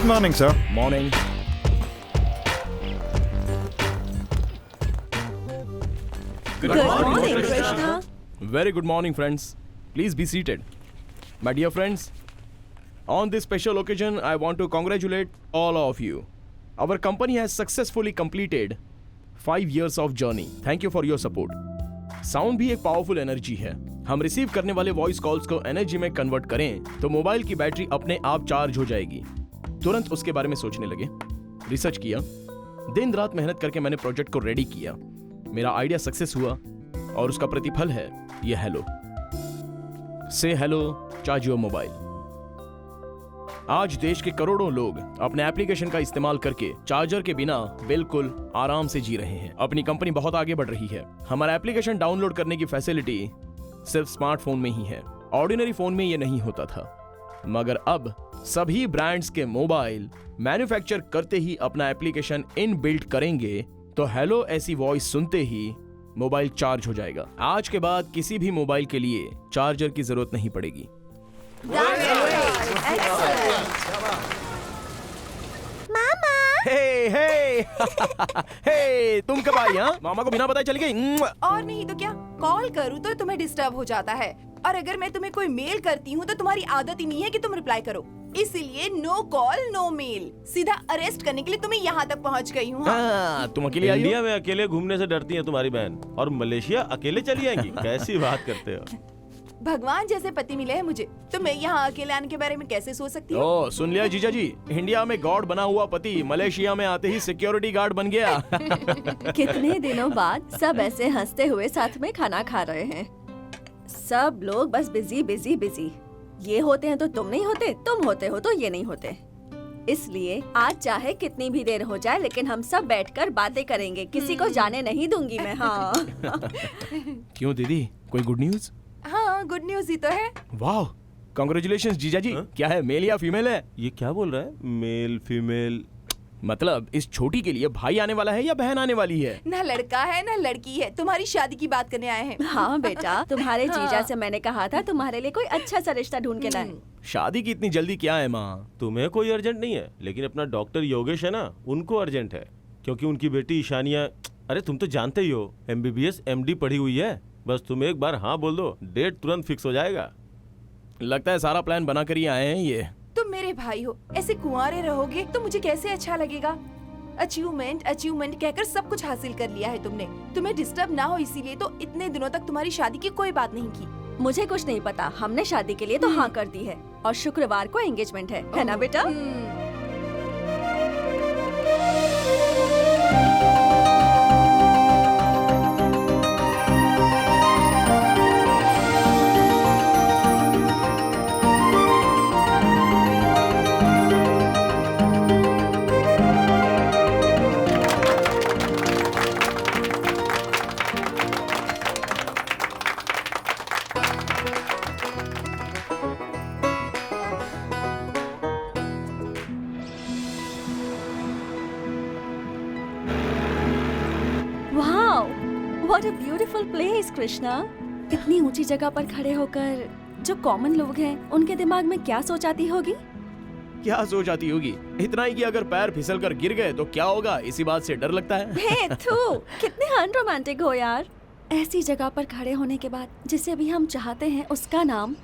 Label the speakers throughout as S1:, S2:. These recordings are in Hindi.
S1: Good morning, sir.
S2: Morning.
S3: Good morning, Krishna.
S2: Very good morning, friends. Please be seated. My dear friends, on this special occasion, I want to congratulate all of you. Our company has successfully completed 5 years of journey. Thank you for your support. Sound भी एक पावरफुल एनर्जी है. हम रिसीव करने वाले वॉइस कॉल्स को एनर्जी में कन्वर्ट करें तो मोबाइल की बैटरी अपने आप चार्ज हो जाएगी. तुरंत उसके बारे में सोचने लगे. रिसर्च किया. दिन रात मेहनत करके मैंने प्रोजेक्ट को रेडी किया. मेरा आइडिया सक्सेस हुआ और उसका प्रतिफल है ये हेलो. से हेलो, चार्ज योर मोबाइल. आज देश के करोड़ों लोग अपने एप्लीकेशन का इस्तेमाल करके चार्जर के बिना बिल्कुल आराम से जी रहे हैं. अपनी कंपनी बहुत आगे बढ़ रही है. हमारा एप्लीकेशन डाउनलोड करने की फैसिलिटी सिर्फ स्मार्टफोन में ही है. ऑर्डिनरी फोन में ये नहीं होता था. मगर अब सभी ब्रांड्स के मोबाइल मैन्युफैक्चर करते ही अपना एप्लीकेशन इनबिल्ट करेंगे तो हेलो ऐसी वॉइस सुनते ही मोबाइल चार्ज हो जाएगा. आज के बाद किसी भी मोबाइल के लिए चार्जर की जरूरत नहीं पड़ेगी.
S3: मामा,
S2: हे हे हे, तुम कब आई? हाँ, मामा को बिना बताए चली गई.
S4: और नहीं तो क्या, कॉल करूँ तो तुम्हें डिस्टर्ब हो जाता है, और अगर मैं तुम्हें कोई मेल करती हूँ तो तुम्हारी आदत ही नहीं है कि तुम रिप्लाई करो. इसलिए नो कॉल नो मेल. सीधा अरेस्ट करने के लिए तुम्हें यहाँ तक पहुँच गई हूँ.
S2: हाँ, तुम अकेले आई हो?
S5: इंडिया में अकेले घूमने से डरती है तुम्हारी बहन, और मलेशिया अकेले चली आएंगी? कैसी बात करते हो?
S4: भगवान जैसे पति मिले हैं मुझे, तो मैं यहाँ अकेले आने के बारे में कैसे सोच सकती हूँ?
S2: ओ, सुन लिया जीजा जी, इंडिया में गॉड बना हुआ पति मलेशिया में आते ही सिक्योरिटी गार्ड बन गया.
S3: कितने दिनों बाद सब ऐसे हंसते हुए साथ में खाना खा रहे हैं. सब लोग बस बिजी बिजी बिजी. ये होते हैं तो तुम नहीं होते, तुम होते हो तो ये नहीं होते. इसलिए आज चाहे कितनी भी देर हो जाए, लेकिन हम सब बैठकर बातें करेंगे. किसी को जाने नहीं दूंगी मैं. हाँ.
S2: क्यों दीदी, कोई गुड न्यूज?
S4: हाँ, गुड न्यूज ही तो है.
S2: वाह, कांग्रेचुलेशंस जीजा जी. क्या है, मेल या फीमेल है?
S5: ये क्या बोल रहा है? Male female?
S2: मतलब इस छोटी के लिए भाई आने वाला है या बहन आने वाली है?
S4: ना लड़का है ना लड़की है. तुम्हारी शादी की बात करने आए हैं.
S3: हाँ बेटा, तुम्हारे जीजा से मैंने कहा था तुम्हारे लिए कोई अच्छा सा रिश्ता ढूंढ के लाए.
S2: शादी की इतनी जल्दी क्या है माँ?
S5: तुम्हें कोई अर्जेंट नहीं है, लेकिन अपना डॉक्टर योगेश है ना, उनको अर्जेंट है. क्योंकि उनकी बेटी ईशानिया, अरे तुम तो जानते ही हो, MBBS MD पढ़ी हुई है. बस तुम एक बार हाँ बोल दो, डेट तुरंत फिक्स हो जाएगा.
S2: लगता है सारा प्लान बना कर ही आए हैं ये.
S4: तुम मेरे भाई हो, ऐसे कुंवारे रहोगे तो मुझे कैसे अच्छा लगेगा? अचीवमेंट अचीवमेंट कहकर सब कुछ हासिल कर लिया है तुमने. तुम्हें डिस्टर्ब ना हो इसीलिए तो इतने दिनों तक तुम्हारी शादी की कोई बात नहीं की.
S3: मुझे कुछ नहीं पता. हमने शादी के लिए तो हाँ कर दी है, और शुक्रवार को एंगेजमेंट है ना बेटा? What a beautiful place, Krishna. इतनी ऊंची जगह पर खड़े होकर जो कॉमन लोग हैं, उनके दिमाग में क्या सोच आती होगी?
S2: क्या सोच आती होगी? इतना ही कि अगर पैर फिसल कर गिर गए तो क्या होगा, इसी बात से डर लगता है.
S3: हे थू, कितने अनरोमांटिक हो यार. ऐसी जगह पर खड़े होने के बाद जिसे भी हम चाहते हैं उसका नाम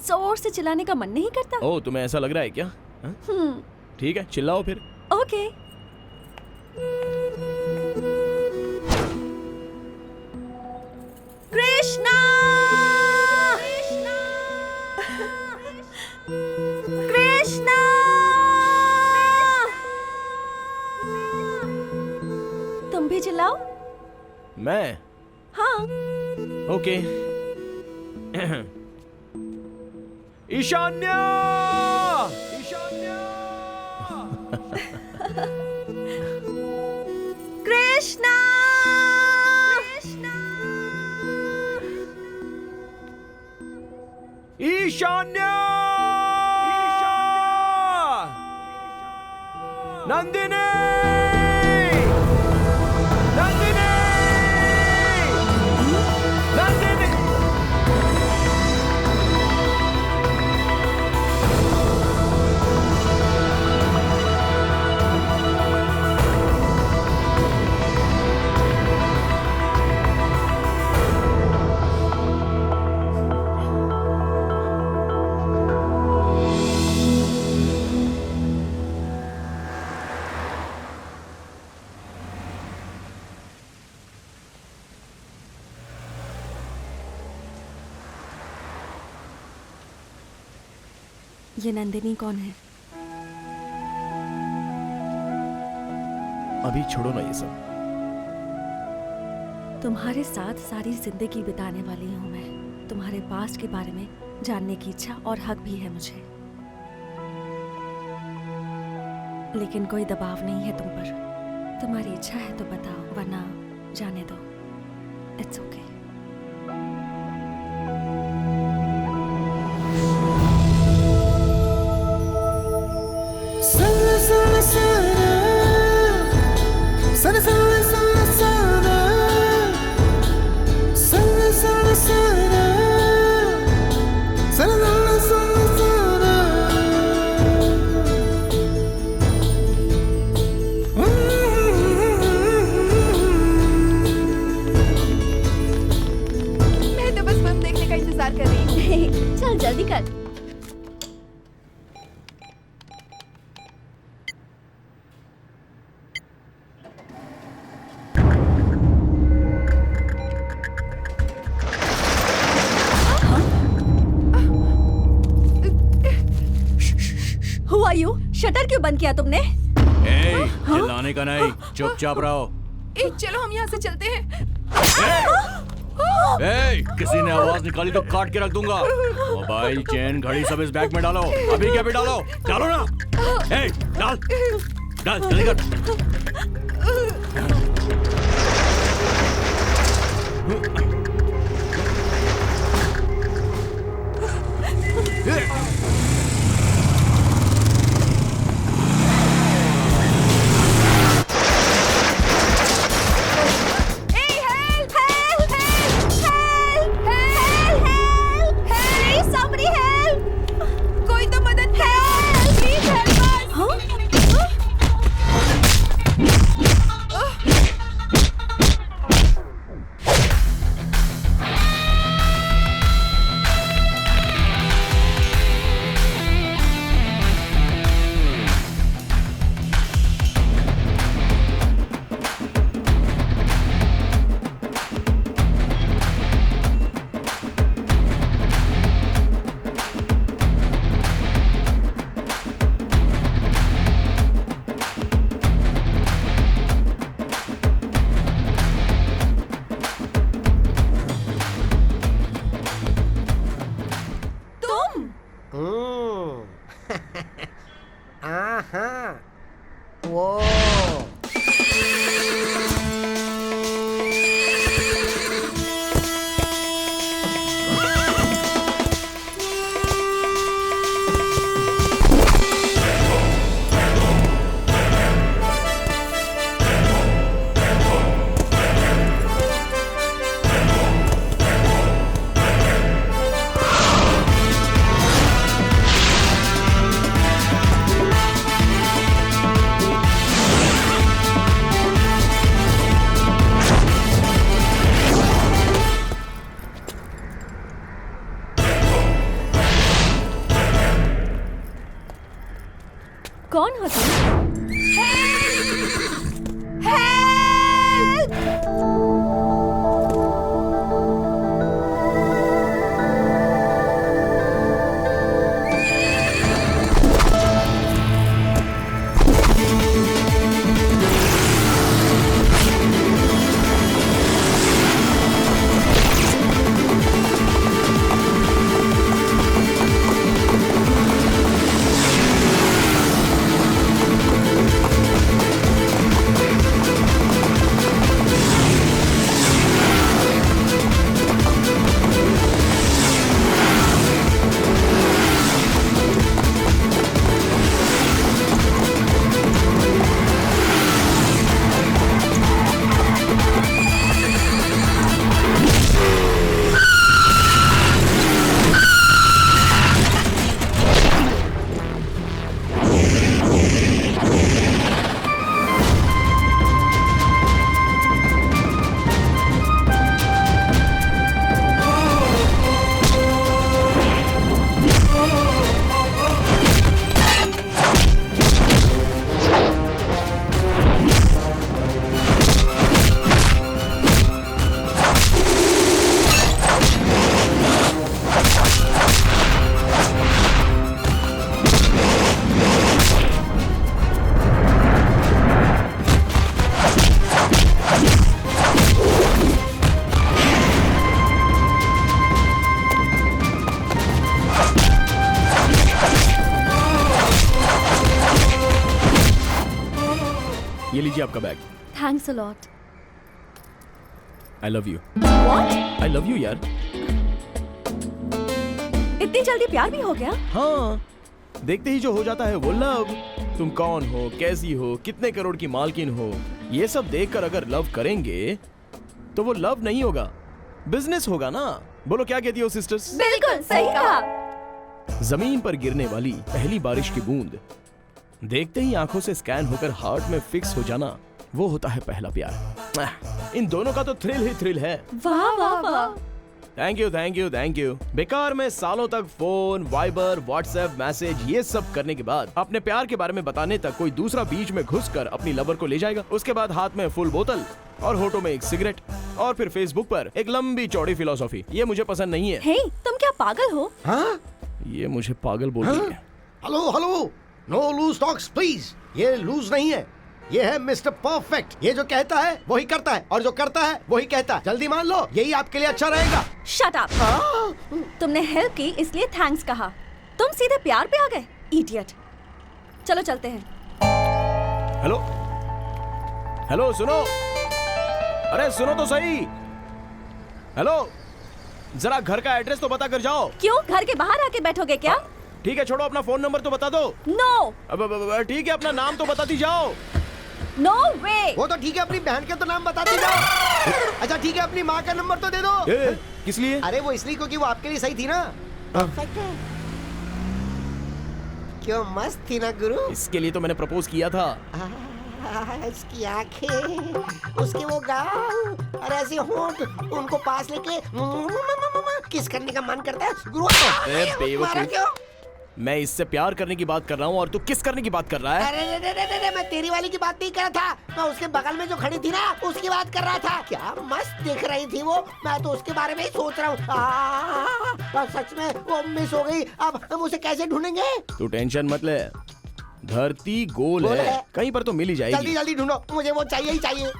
S3: जोर से चिल्लाने का मन नहीं करता.
S2: ओ, तुम्हें ऐसा लग रहा है क्या? ठीक है, चिल्लाओ फिर.
S3: ओके. कृष्णा! कृष्णा! तुम भी चिल्लाओ.
S2: मैं?
S3: हाँ.
S2: ओके. ईशान्या! ईशान्या!
S3: कृष्णा!
S2: ईशान्या! नंदिनी! नंदिनी! नंदिनी!
S3: ये नंदिनी कौन है?
S2: अभी छोड़ो ना ये सब।
S3: तुम्हारे साथ सारी जिंदगी बिताने वाली हूँ मैं। तुम्हारे पास्ट के बारे में जानने की इच्छा और हक भी है मुझे, लेकिन कोई दबाव नहीं है तुम पर। तुम्हारी इच्छा है तो बताओ, वरना जाने दो। It's okay.
S4: मैं तो बस फिल्म देखने का इंतजार कर रही हूँ।
S3: चल जल्दी कर। Who are you? शटर क्यों बंद किया तुमने?
S1: चिल्लाने का नहीं, चुपचाप रहो।
S4: चलो हम यहाँ से चलते हैं।
S1: किसी ने आवाज निकाली तो काट के रख दूंगा। मोबाइल, चेन, घड़ी सब इस बैग में डालो। अभी क्या भी डालो, डालो ना। डाल डाल, जल्दी कर।
S4: कोई तो मदद करे। Please help us.
S3: कौन हो तुम?
S2: ये लीजिए आपका bag.
S3: Thanks a lot.
S2: I love you.
S3: What?
S2: I love you यार।
S3: इतनी जल्दी प्यार भी हो गया?
S2: हाँ, देखते ही जो हो जाता है वो लव। तुम कौन हो, कैसी हो, कितने करोड़ की मालकिन हो, ये सब देखकर अगर लव करेंगे तो वो लव नहीं होगा, बिजनेस होगा ना। बोलो क्या कहती हो सिस्टर्स?
S3: बिल्कुल सही कहा।
S2: जमीन पर गिरने वाली पहली बारिश की बूंद देखते ही आंखों से स्कैन होकर हार्ट में फिक्स हो जाना, वो होता है पहला प्यार। इन दोनों का तो थ्रिल ही थ्रिल है।
S3: वाह वाह वाह।
S2: Thank you thank you thank you. बेकार में सालों तक फोन, वाइबर, व्हाट्सएप मैसेज ये सब करने के बाद अपने प्यार के बारे में बताने तक कोई दूसरा बीच में घुसकर अपनी लवर को ले जाएगा। उसके बाद हाथ में फुल बोतल और होठों में एक सिगरेट और फिर फेसबुक पर एक लंबी चौड़ी फिलोसॉफी। ये मुझे पसंद नहीं है।
S3: हे, तुम क्या पागल हो?
S6: हाँ?
S2: ये मुझे पागल बोल रही है।
S6: Hello hello, no loose talks please. ये लूज नहीं है, ये है मिस्टर परफेक्ट। ये जो कहता है वही करता है और जो करता है वही कहता है। जल्दी मान लो, यही आपके लिए अच्छा रहेगा।
S3: Shut up. तुमने हेल्प की इसलिए थैंक्स कहा, तुम सीधे प्यार पे आ गए। इडियट। चलो चलते हैं।
S2: हेलो हेलो, सुनो, अरे सुनो तो सही। हेलो, जरा घर का एड्रेस तो बता कर जाओ।
S3: क्यों, घर के बाहर आके बैठोगे क्या?
S2: ठीक है, छोड़ो, अपना फोन नंबर तो बता दो।
S3: नो।
S2: अब ठीक है, अपना नाम तो बताती जाओ।
S3: नो वे।
S6: वो तो ठीक है, अपनी बहन के तो नाम बताते जाओ। अच्छा ठीक है, अपनी माँ का नंबर तो दे दो।
S2: किस लिए?
S6: अरे वो इसलिए क्योंकि वो आपके लिए सही थी ना। क्यों मस्त थी ना गुरु।
S2: इसके लिए तो मैंने प्रपोज किया था।
S6: इसकी आंखें, उसके वो गाल और ऐसे होंठ, उनको पास लेके किस करने का मन करता है गुरु।
S2: बेवकूफ,
S6: मारा क्यों?
S2: मैं इससे प्यार करने की बात कर रहा हूँ और तू किस करने की बात कर रहा है?
S6: अरे रे रे रे रे, मैं तेरी वाली की बात नहीं कर रहा था, मैं उसके बगल में जो खड़ी थी ना उसकी बात कर रहा था। क्या मस्त दिख रही थी वो, मैं तो उसके बारे में ही सोच रहा हूँ। सच में वो मिस हो गई, अब हम उसे कैसे ढूंढेंगे?
S2: तू टेंशन मत ले, धरती गोल है, कहीं पर तो मिल ही जाएगी।
S6: जल्दी जल्दी ढूंढो, मुझे वो चाहिए ही चाहिए।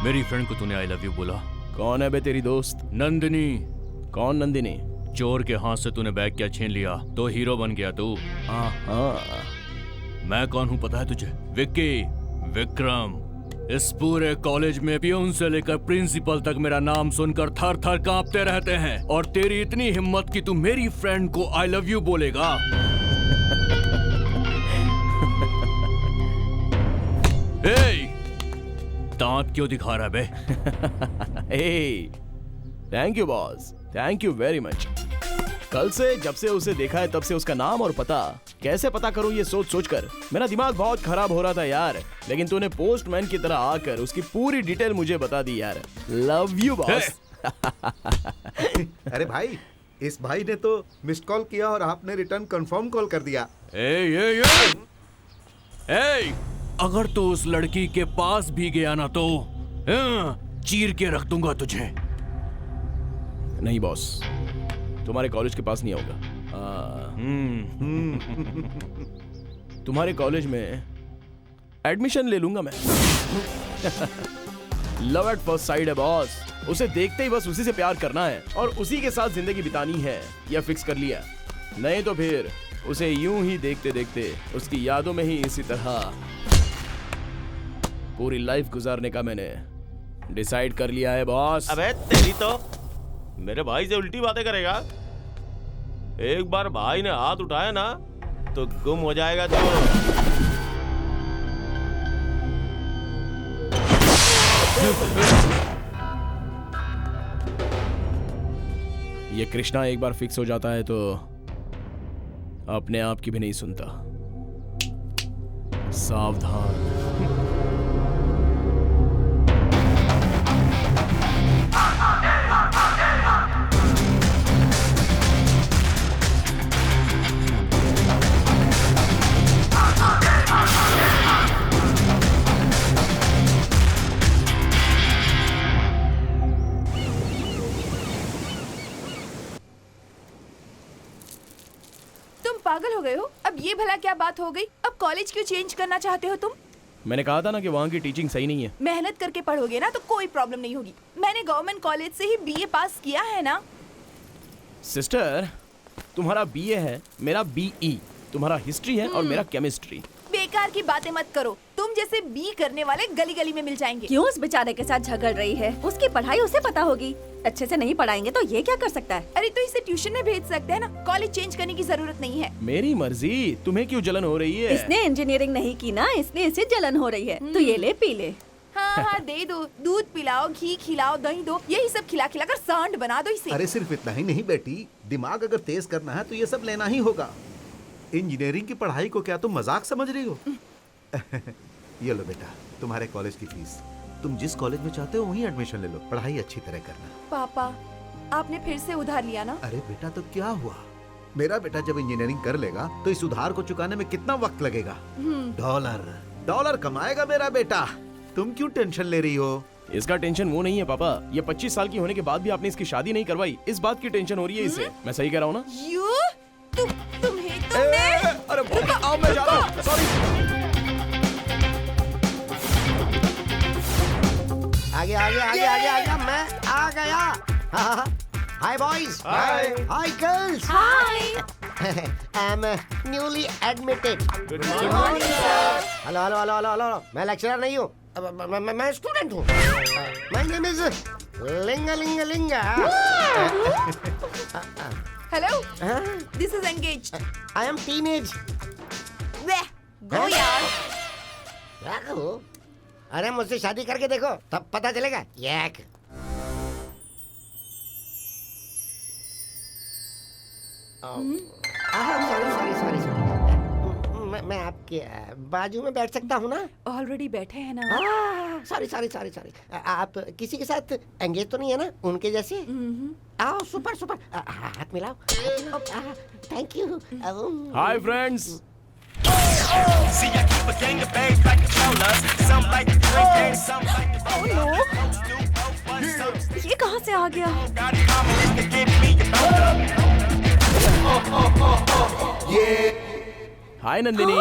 S1: मेरी फ्रेंड को तूने आई लव यू बोला?
S2: कौन है बे तेरी दोस्त?
S1: नंदिनी।
S2: कौन नंदिनी?
S1: चोर के हाथ से तूने बैग क्या छीन लिया तो हीरो बन गया तू?
S2: हाँ,
S1: मैं कौन हूँ पता है तुझे? विक्की, विक्रम। इस पूरे कॉलेज में पियून से लेकर प्रिंसिपल तक मेरा नाम सुनकर थर थर कांपते रहते हैं, और तेरी इतनी हिम्मत कि तू मेरी फ्रेंड को आई लव यू बोलेगा? दांत क्यों दिखा रहा है बे?
S2: Thank you boss, thank you very much. कल से जब से उसे देखा है तब से उसका नाम और पता कैसे पता करूं ये सोच सोच कर मेरा दिमाग बहुत खराब हो रहा था यार। लेकिन तूने पोस्टमैन की तरह आकर उसकी पूरी डिटेल मुझे बता दी यार। Love you boss.
S7: अरे भाई, इस भाई ने तो मिस्ड कॉल किया और आपने रिटर्न कंफर्म कॉल कर दिया।
S1: अगर तू उस लड़की के पास भी गया ना तो चीर के रख दूंगा तुझे।
S2: नहीं बॉस, तुम्हारे कॉलेज के पास नहीं आऊंगा। तुम्हारे कॉलेज में एडमिशन ले लूंगा मैं। लव एट फर्स्ट साइड है बॉस, उसे देखते ही बस उसी से प्यार करना है और उसी के साथ जिंदगी बितानी है, यह फिक्स कर लिया। नहीं तो फिर उसे यूं ही देखते देखते उसकी यादों में ही इसी तरह पूरी लाइफ गुजारने का मैंने डिसाइड कर लिया है बॉस।
S5: अबे तेरी तो मेरे भाई से उल्टी बातें करेगा। एक बार भाई ने हाथ उठाया ना तो गुम हो जाएगा तो।
S2: ये कृष्णा एक बार फिक्स हो जाता है तो अपने आप की भी नहीं सुनता। सावधान।
S4: पागल हो गए हो? अब ये भला क्या बात हो गई? अब कॉलेज क्यों चेंज करना चाहते हो तुम?
S2: मैंने कहा था ना कि वहाँ की टीचिंग सही नहीं है।
S4: मेहनत करके पढ़ोगे ना तो कोई प्रॉब्लम नहीं होगी। मैंने गवर्नमेंट कॉलेज से ही बीए पास किया है ना।
S2: सिस्टर, तुम्हारा बीए है, मेरा बीई। तुम्हारा हिस्ट्री है और मेरा केमिस्ट्री।
S4: बेकार की बातें मत करो। तुम जैसे बी करने वाले गली गली में मिल जाएंगे।
S3: क्यों उस बेचारे के साथ झगड़ रही है? उसकी पढ़ाई उसे पता होगी। अच्छे से नहीं पढ़ाएंगे तो ये क्या कर सकता है?
S4: अरे तो इसे ट्यूशन में भेज सकते हैं ना। कॉलेज चेंज करने की जरूरत नहीं है।
S2: मेरी मर्जी। तुम्हें क्यों जलन हो रही है?
S3: इसने इंजीनियरिंग नहीं की ना, इसलिए इसे जलन हो रही है। तो ये ले पी ले।
S4: हाँ हाँ दे दो। दूध पिलाओ, घी खिलाओ, दही दो, यही सब खिला खिला कर सांड बना दो इसे।
S7: अरे सिर्फ इतना ही नहीं बेटी, दिमाग अगर तेज करना है तो ये सब लेना ही होगा। इंजीनियरिंग की पढ़ाई को क्या तुम मजाक समझ रही हो? ये लो बेटा, तुम्हारे कॉलेज की फीस। तुम जिस कॉलेज में चाहते हो वहीं एडमिशन ले लो। पढ़ाई अच्छी तरह करना।
S4: पापा, आपने फिर से उधार लिया ना?
S7: अरे बेटा तो क्या हुआ? मेरा बेटा जब इंजीनियरिंग कर लेगा तो इस उधार को चुकाने में कितना वक्त लगेगा? डॉलर कमाएगा मेरा बेटा। तुम क्यों टेंशन ले रही हो?
S2: इसका टेंशन वो नहीं है पापा। ये 25 साल की होने के बाद भी आपने इसकी शादी नहीं करवाई, इस बात की टेंशन हो रही है इसे। मैं सही कह रहा हूँ ना?
S4: तुम्हें तो मैं...
S2: अरे आओ, मैं जा रहा हूँ। सॉरी।
S6: आगे आगे आगे आगे आगे मैं आ गया। Hi boys, hi girls,
S4: hi.
S6: I am newly admitted.
S5: Good morning sir.
S6: Hello hello hello hello hello, मैं लेक्चरर नहीं हूँ, मैं स्टूडेंट हूँ। My name is Linga Linga Linga.
S4: Hello, this is engaged.
S6: I am teenage.
S4: Go यार।
S6: क्या कहूँ? अरे मुझसे शादी करके देखो तब पता चलेगा। यैक। सॉरी सॉरी सॉरी, मैं आपके बाजू में बैठ सकता हूँ ना?
S4: ऑलरेडी बैठे हैं ना।
S6: सॉरी सॉरी सॉरी सॉरी, आप किसी के साथ एंगेज तो नहीं है ना उनके जैसे? आओ, सुपर सुपर, हाथ मिलाओ। Thank you.
S2: Hi friends.
S8: See, I keep a gang of babes like controllers. Some like to drink and some like to roll up. Most do both, but some
S3: ये कहाँ से आ गया?
S8: got it common is to give me your phone
S2: हाय नंदिनी।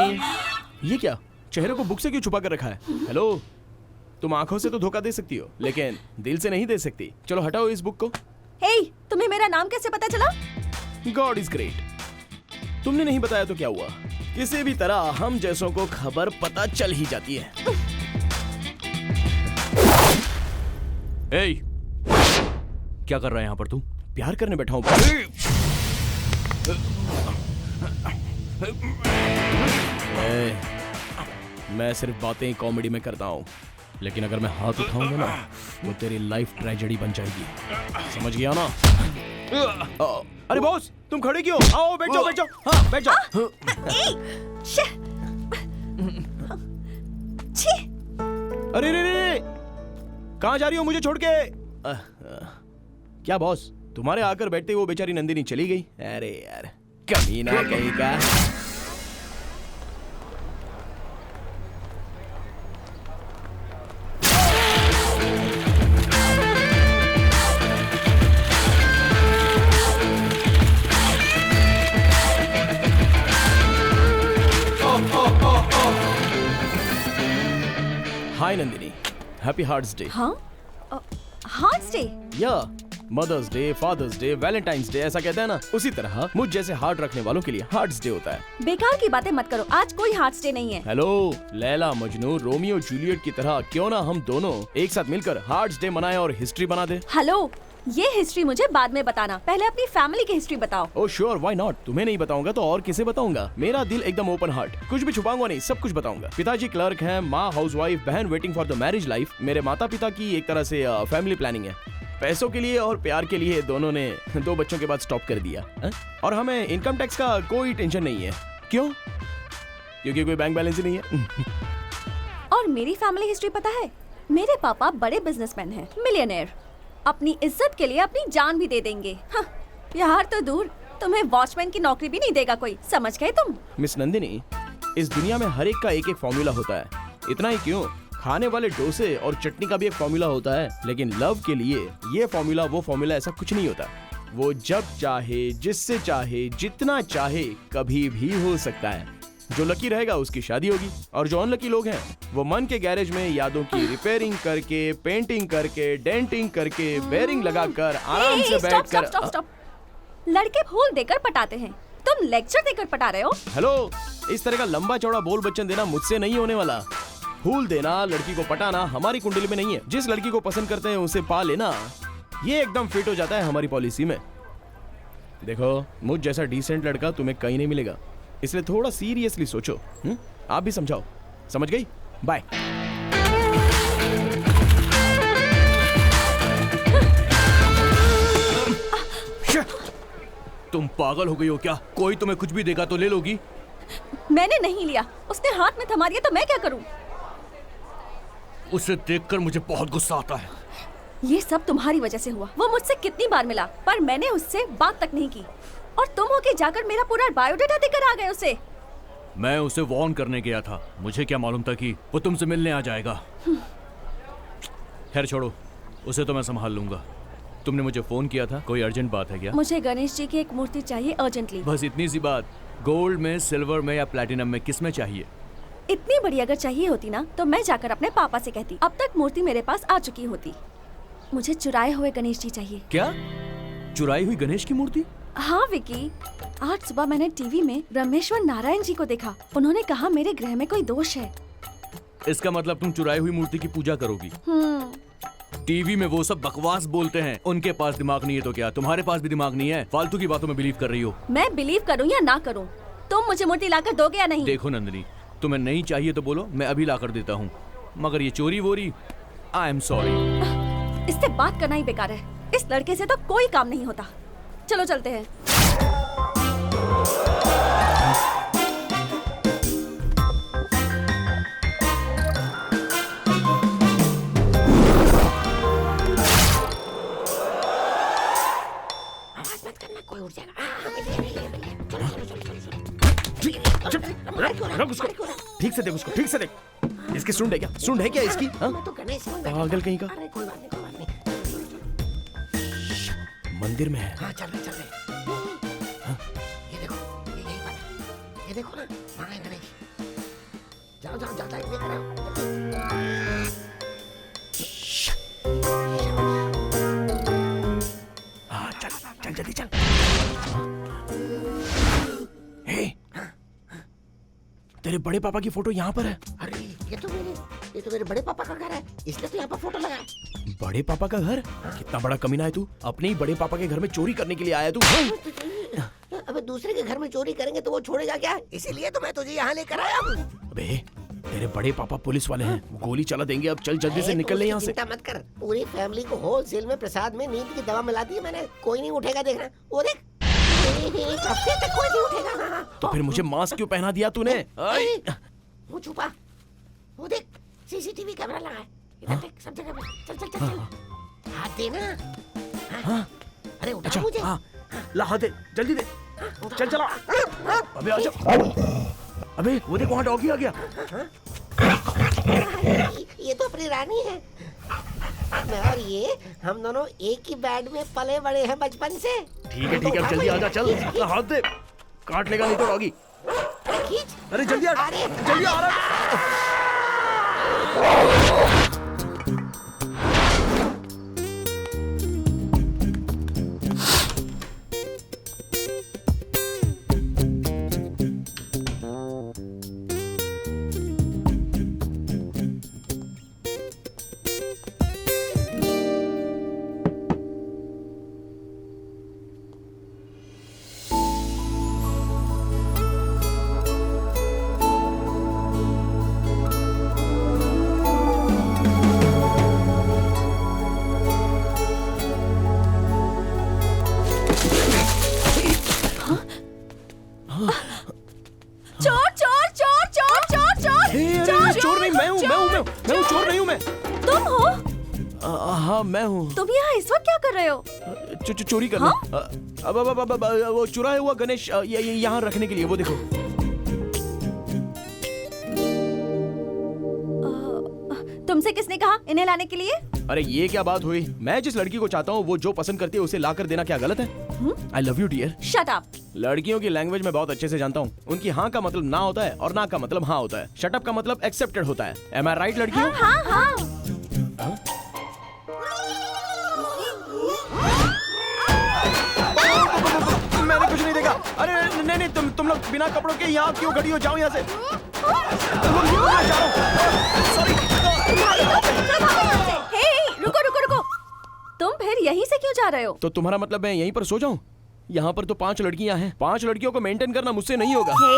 S2: ये क्या? चेहरे को बुक से क्यों छुपा कर रखा है? हेलो, तुम आंखों से तो धोखा दे सकती हो लेकिन दिल से नहीं दे सकती। चलो हटाओ इस बुक को।
S3: हे, तुम्हें मेरा नाम कैसे पता चला?
S2: God is great. तुमने नहीं बताया तो क्या हुआ? किसी भी तरह हम जैसों को खबर पता चल ही जाती है।
S1: ए, क्या कर रहा है यहाँ पर तू?
S2: प्यार करने बैठा हूँ। मैं सिर्फ बातें कॉमेडी में करता हूँ, लेकिन अगर मैं हाथ उठाऊंगा ना तो तेरी लाइफ ट्रेजेडी बन जाएगी। समझ गया ना? अरे बॉस, तुम खड़े क्यों? आओ बैठ जाओ, बैठ जाओ। हाँ बैठ जाओ। अरे रे रे, कहाँ जा रही हो मुझे छोड़ के? क्या बॉस, तुम्हारे आकर बैठते वो बेचारी नंदिनी चली गई? अरे यार, कमीना कहीं का। Hi Nandini, happy hearts day.
S3: हाँ? Hearts day?
S2: या mother's day, father's day, Valentine's day ऐसा कहते हैं ना, उसी तरह मुझ जैसे हार्ट रखने वालों के लिए हार्ट्स डे होता है।
S3: बेकार की बातें मत करो, आज कोई हार्ट डे नहीं है।
S2: Hello, Laila Majnu, Romeo Juliet की तरह क्यों ना हम दोनों एक साथ मिलकर हार्ट्स डे मनाएं और हिस्ट्री बना दे।
S3: हेलो, ये हिस्ट्री मुझे बाद में बताना, पहले अपनी फैमिली की हिस्ट्री बताओ।
S2: Oh sure, why not. तुम्हें नहीं बताऊंगा तो और किसे बताऊंगा। मेरा दिल एकदम ओपन हार्ट, कुछ भी छुपाऊंगा नहीं, सब कुछ बताऊंगा। पिताजी क्लर्क हैं, माँ हाउसवाइफ, बहन waiting for the marriage life. मेरे माता पिता की एक तरह से फैमिली प्लानिंग है। पैसों के लिए और प्यार के लिए दोनों ने 2 बच्चों के बाद स्टॉप कर दिया है? और हमें इनकम टैक्स का कोई टेंशन नहीं है। क्यों? क्योंकि कोई बैंक बैलेंस ही नहीं है।
S3: और मेरी फैमिली हिस्ट्री पता है? मेरे पापा बड़े बिजनेसमैन हैं, मिलियनेयर। अपनी इज्जत के लिए अपनी जान भी दे देंगे। हाँ, यार तो दूर, तुम्हें वॉचमैन की नौकरी भी नहीं देगा कोई, समझ गए तुम?
S2: मिस नंदिनी, इस दुनिया में हर एक का एक एक फॉर्मूला होता है। इतना ही क्यों, खाने वाले डोसे और चटनी का भी एक फॉर्मूला होता है। लेकिन लव के लिए ये फॉर्मूला वो फॉर्मूला ऐसा कुछ नहीं होता। वो जब चाहे, जिससे चाहे, जितना चाहे, कभी भी हो सकता है। जो लकी रहेगा उसकी शादी होगी, और जो अनलकी लोग हैं वो मन के गैरेज में यादों की रिपेयरिंग करके, पेंटिंग करके, डेंटिंग करके, बेयरिंग लगाकर आराम से
S3: स्टॉप
S2: बैठकर।
S3: Stop stop. लड़के फूल देकर पटाते हैं, तुम लेक्चर देकर पटा रहे हो।
S2: हेलो, इस तरह का लंबा चौड़ा बोल बच्चन देना मुझसे नहीं होने वाला। फूल देना, लड़की को पटाना हमारी कुंडली में नहीं है। जिस लड़की को पसंद करते हैं उसे पा लेना, ये एकदम फिट हो जाता है हमारी पॉलिसी में। देखो, मुझ जैसा डिसेंट लड़का तुम्हें कहीं नहीं मिलेगा, इसलिए थोड़ा सीरियसली सोचो। आप भी समझाओ, समझ गई? बाय।
S1: तुम पागल हो गई हो क्या? कोई तुम्हें कुछ भी देगा तो ले लोगी?
S3: मैंने नहीं लिया, उसने हाथ में थमा दिया तो मैं क्या करूं?
S1: उसे देखकर मुझे बहुत गुस्सा आता है।
S3: ये सब तुम्हारी वजह से हुआ। वो मुझसे कितनी बार मिला, पर मैंने उससे बात तक नहीं की। और तुम होके जाकर मेरा पूरा बायोडाटा देकर आ गए उसे।
S1: मैं उसे वार्न करने गया था, मुझे क्या मालूम था कि वो तुमसे मिलने आ जाएगा। खैर छोड़ो, उसे तो मैं संभाल लूंगा। तुमने मुझे फोन किया था, कोई अर्जेंट बात है क्या?
S3: मुझे गणेश जी की एक मूर्ति चाहिए अर्जेंटली।
S1: बस इतनी सी बात? गोल्ड में, सिल्वर में या प्लैटिनम में, किस में चाहिए?
S3: इतनी बड़ी अगर चाहिए होती ना तो मैं जाकर अपने पापा से कहती, अब तक मूर्ति मेरे पास आ चुकी होती। मुझे चुराए हुए गणेश जी चाहिए।
S1: क्या? चुराई हुई गणेश की मूर्ति?
S3: हाँ विकी, आज सुबह मैंने टीवी में ब्रह्मेश्वर नारायण जी को देखा। उन्होंने कहा मेरे ग्रह में कोई दोष है।
S1: इसका मतलब तुम चुराई हुई मूर्ति की पूजा करोगी? टीवी में वो सब बकवास बोलते हैं, उनके पास दिमाग नहीं है तो क्या तुम्हारे पास भी दिमाग नहीं है? फालतू की बातों में बिलीव कर रही हो।
S3: मैं बिलीव करूं या ना करूं, तुम मुझे मूर्ति लाकर दोगे या नहीं?
S1: देखो नंदिनी, तुम्हें नहीं चाहिए तो बोलो, मैं अभी लाकर देता हूँ। मगर ये चोरी वोरी, आई एम सॉरी।
S3: इससे बात करना ही बेकार है। इस लड़के से तो कोई काम नहीं होता। चलो चलते हैं।
S6: कोई उठ जाएगा।
S2: ठीक से देख उसको, ठीक से देख। इसकी सुंड है क्या? सुंड है क्या इसकी?
S6: मैं तो गणेश हूँ।
S2: पागल कहीं का।
S6: अरे कोई बात नहीं, कोई बात नहीं।
S2: मंदिर में है।
S6: हाँ चल रहे चल रहे। ये देखो, ये यही पर है। ये देखो ना, वहाँ है गणेश। जाओ जाओ जाओ, ये करो।
S2: हाँ चल चल जल्दी चल। हे, तेरे बड़े पापा की फोटो यहाँ पर है।
S6: अरे ये तो मेरे बड़े पापा का घर है, इसलिए तो यहाँ पर फोटो लगा है।
S2: बड़े पापा का घर? कितना बड़ा कमीना है तू, अपने ही बड़े पापा के घर में चोरी करने के लिए आया तू।
S6: अबे दूसरे के घर में चोरी करेंगे तो वो छोड़ेगा क्या? इसीलिए तो मैं तुझे यहाँ लेकर आया हूँ।
S2: अबे तेरे बड़े पापा पुलिस वाले हैं, गोली चला देंगे। अब चल जल्दी से निकल ले यहाँ से।
S6: चिंता मत कर, पूरी फैमिली को होलसेल में प्रसाद में नींद की दवा मिला दी है मैंने। कोई नहीं उठेगा, देखना। वो देख, एक हफ्ते तक कोई नहीं उठेगा।
S2: तो फिर मुझे मास्क क्यों पहना दिया तूने?
S6: वो छुपा, वो देख सीसीटीवी कैमरा लगा है। इधर देख, सब जगह पे। चल चल चल चल, हाथ देना। हाँ। अरे उठा
S2: अच्छा,
S6: मुझे।
S2: हाँ, ला हाथ दे, जल्दी दे। चल चला। अबे आजा। अबे वो देख, वहाँ डॉगी आ गया।
S6: ये तो अपनी रानी है। मैं और ये, हम दोनों एक ही बेड में पले बड़े हैं बचपन से।
S2: ठीक है ठीक है, जल्दी आजा, चल अपना हाथ दे, काट लेगा नहीं तो डॉगी।
S6: अरे खींच।
S2: अरे जल्दी आ, जल्दी आ रहा।
S3: चोर चोर चोर चोर चोर चोर
S2: अरे, चोर नहीं, मैं हूँ, चोर नहीं हूँ मैं।
S3: तुम हो?
S2: हाँ मैं हूँ।
S3: तुम यहाँ इस वक्त क्या कर रहे हो?
S2: चोरी करना। अब वो चुराया हुआ गणेश यहाँ रखने के लिए, वो देखो।
S3: तुमसे किसने कहा इन्हें लाने के लिए?
S2: अरे ये क्या बात हुई? मैं जिस लड़की को चाहता हूँ वो जो पसंद करती है उसे ला कर देना क्या गलत है? I love you dear.
S3: Shut up.
S2: लड़कियों की लैंग्वेज में बहुत अच्छे से जानता हूँ। उनकी हाँ का मतलब ना होता है और ना का मतलब हाँ होता है। शट अप का मतलब एक्सेप्टेड होता है। एम आई राइट लड़कियों?
S3: हाँ हाँ।
S2: मैंने कुछ नहीं देखा। अरे नहीं नहीं, तुम लोग बिना कपड़ों के यहाँ क्यों खड़ी हो? जाओ यहाँ से।
S3: हे, रुको रुको रुको। तुम फिर यहीं से क्यों जा रहे हो?
S2: तो तुम्हारा मतलब मैं यहीं पर सो जाऊं? यहाँ पर तो 5 लड़कियां हैं। 5 लड़कियों को मेंटेन करना मुझसे नहीं होगा।
S3: हे,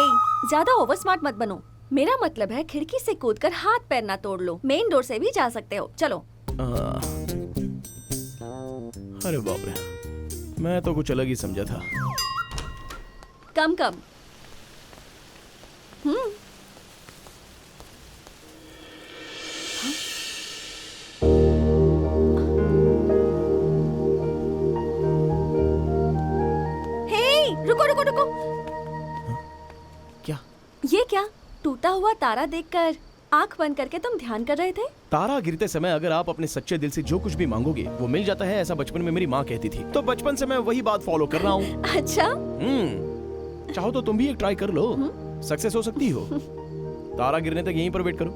S3: ज्यादा ओवर स्मार्ट मत बनो। मेरा मतलब है खिड़की से कूदकर हाथ पैर ना तोड़ लो। मेन डोर से भी जा सकते हो। चलो।
S2: अरे बाप रे, मैं तो कुछ अलग ही समझा था।
S3: कम कम। रुको रुको रुको।
S2: क्या?
S3: ये क्या? टूटा हुआ तारा देखकर आंख बंद करके तुम ध्यान कर रहे थे?
S2: तारा गिरते समय अगर आप अपने सच्चे दिल से जो कुछ भी मांगोगे वो मिल जाता है, ऐसा बचपन में मेरी माँ कहती थी। तो बचपन से मैं वही बात फॉलो कर रहा हूँ।
S3: अच्छा।
S2: चाहो तो तुम भी एक ट्राई कर लो, सक्सेस हो सकती हो। तारा गिरने तक यहीं पर वेट करो।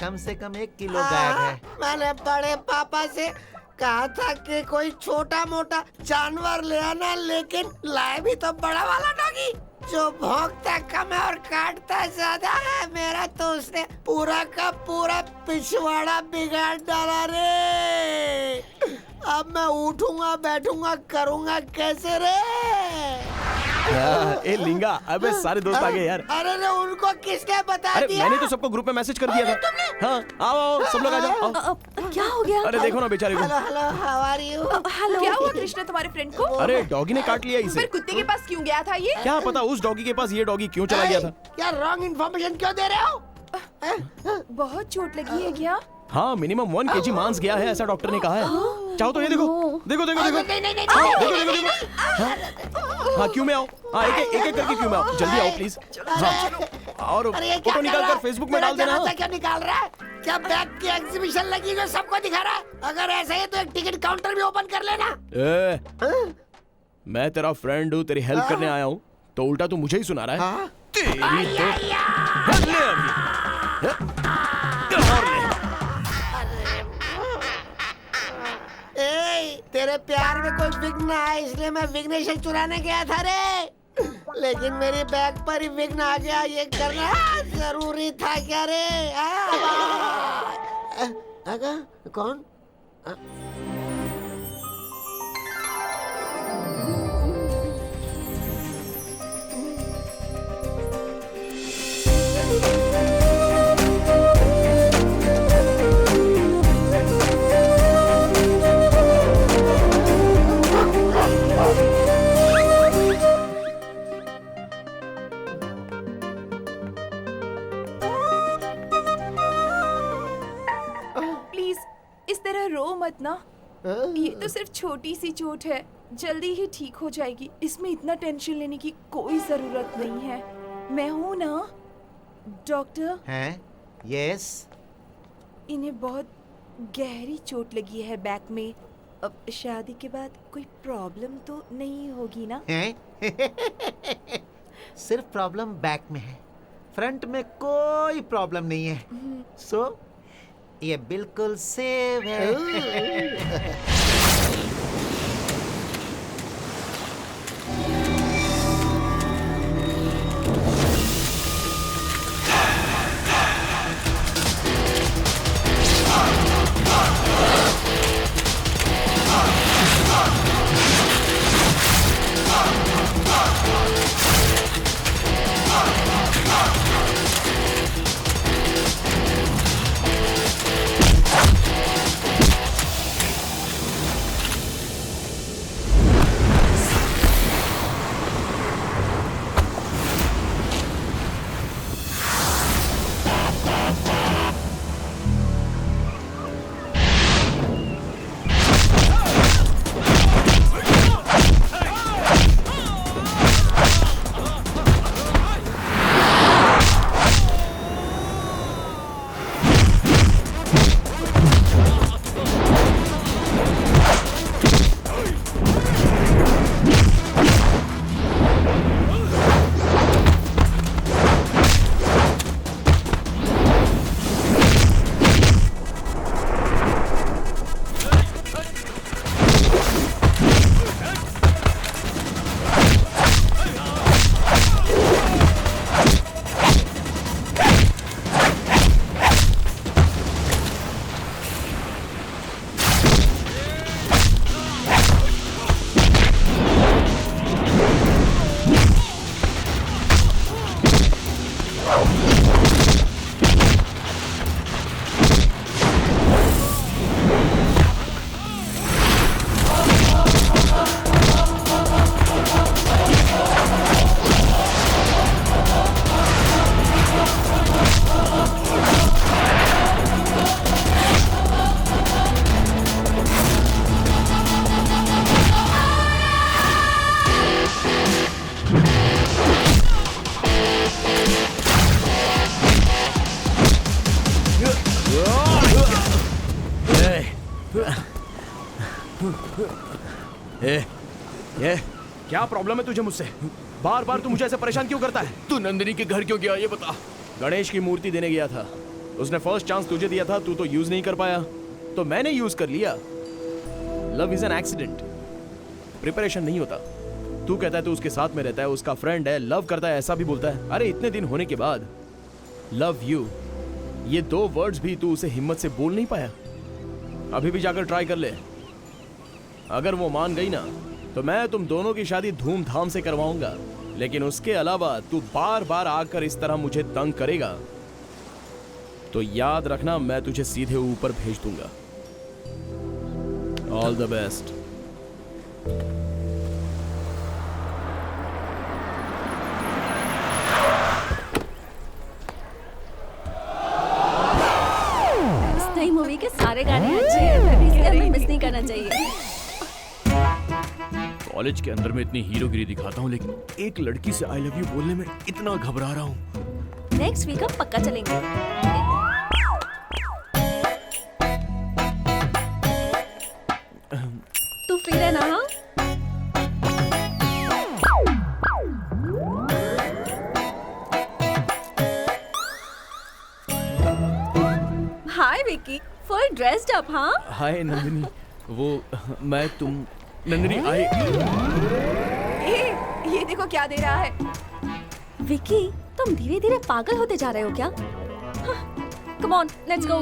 S6: कम से कम 1 किलो गायब है। मैंने बड़े पापा से कहा था कि कोई छोटा मोटा जानवर ले आना, लेकिन लाए भी तो बड़ा वाला डॉगी जो भौंकता कम है और काटता ज्यादा है। मेरा तो उसने पूरा का पूरा पिछवाड़ा बिगाड़ डाला रे। अब मैं उठूंगा बैठूंगा करूंगा कैसे रे?
S2: ए लिंगा, अबे सारे दोस्त आ गए यार।
S6: अरे रे, उनको किसने बता
S2: अरे
S6: दिया?
S2: मैंने तो सबको ग्रुप में मैसेज कर दिया था। हाँ आओ आओ सब लोग आ जाओ।
S3: क्या हो गया?
S2: अरे देखो ना बेचारे को।
S6: Hello hello, how are you?
S3: Hello.
S4: क्या हुआ कृष्णा तुम्हारे फ्रेंड को?
S2: अरे डॉगी ने काट लिया इसे।
S4: फिर कुत्ते के पास क्यों गया था ये?
S2: क्या पता उस डॉगी के पास ये डॉगी क्यों चला गया था।
S6: क्या रॉन्ग इन्फॉर्मेशन क्यों दे रहे हो?
S4: बहुत चोट लगी है क्या?
S2: हाँ मिनिमम 1 kg मांस गया है, ऐसा डॉक्टर ने कहा है। चाहो तो ये देखो देखो देखो देखो।
S6: नहीं नहीं नहीं,
S2: हाँ,
S6: नहीं,
S2: देखो देखो देखो। हाँ क्यों में आओ। हाँ एक एक करके क्यों में आओ, जल्दी आओ प्लीज। हाँ और
S6: अरे ये क्या
S2: फोटो
S6: कर
S2: निकाल
S6: रहा
S2: कर
S6: है?
S2: फेसबुक में
S6: मेरा
S2: डाल देना।
S6: जनाजा क्यों निकाल रहा है? क्या बैग की एग्जीबिशन लगी जो सबको दिखा रहा है? अगर ऐसा है तो एक टिकट काउंटर भी ओपन कर लेना।
S2: मैं तेरा फ्रेंड हूँ, तेरी हेल्प करने आया हूँ, तो उल्टा तू मुझे ही सुना रहा है। तेरी तो ले अभी। और ले।
S6: तेरे प्यार में कोई विघ्न आया इसलिए मैं विघ्नेश्वर चुराने गया था रे, लेकिन मेरी बैग पर ही विघ्न आ गया। ये करना जरूरी था क्या रे? कौन?
S4: प्लीज इस तरह रो मत ना। ये तो सिर्फ छोटी सी चोट है, जल्दी ही ठीक हो जाएगी। इसमें इतना टेंशन लेने की कोई जरूरत नहीं है। मैं हूँ ना डॉक्टर।
S6: हैं? यस।
S4: इन्हें बहुत गहरी चोट लगी है बैक में। अब शादी के बाद कोई प्रॉब्लम तो नहीं होगी ना?
S6: हैं? सिर्फ प्रॉब्लम बैक में है, फ्रंट में कोई प्रॉब्लम नहीं है। सो ये बिल्कुल सेफ है।
S2: ये क्या प्रॉब्लम है तुझे मुझसे? बार बार तू मुझे ऐसे परेशान क्यों करता है?
S1: तू नंदिनी के घर क्यों गया ये बता।
S2: गणेश की मूर्ति देने गया था, उसने फर्स्ट चांस तुझे दिया था, तू तो यूज नहीं कर पाया, तो मैंने यूज कर लिया। Love is an accident, preparation नहीं होता। तू कहता है तू उसके साथ में रहता है, उसका फ्रेंड है, लव करता है, ऐसा भी बोलता है। अरे इतने दिन होने के बाद लव यू, ये 2 वर्ड्स भी तू उसे हिम्मत से बोल नहीं पाया। अभी भी जाकर ट्राई कर ले, अगर वो मान गई ना तो मैं तुम दोनों की शादी धूमधाम से करवाऊंगा। लेकिन उसके अलावा तू बार बार आकर इस तरह मुझे तंग करेगा तो याद रखना, मैं तुझे सीधे ऊपर भेज दूंगा। All the best.
S3: इस नई मूवी के सारे गाने अच्छे हैं, इसलिए हमें मिस नहीं करना चाहिए।
S1: कॉलेज के अंदर मैं इतनी हीरोगिरी दिखाता हूँ, लेकिन एक लड़की से आई लव यू बोलने में इतना घबरा रहा हूँ।
S3: नेक्स्ट वीक हम पक्का चलेंगे। तू फ्री रहना। हाँ, हाय विकी, फुल ड्रेस्ड अप। हाँ,
S1: हाय नंदिनी, वो मैं तुम नंदिनी आई।
S4: ये देखो क्या दे रहा है।
S3: विकी तुम धीरे धीरे पागल होते जा रहे हो क्या? Come on, let's go.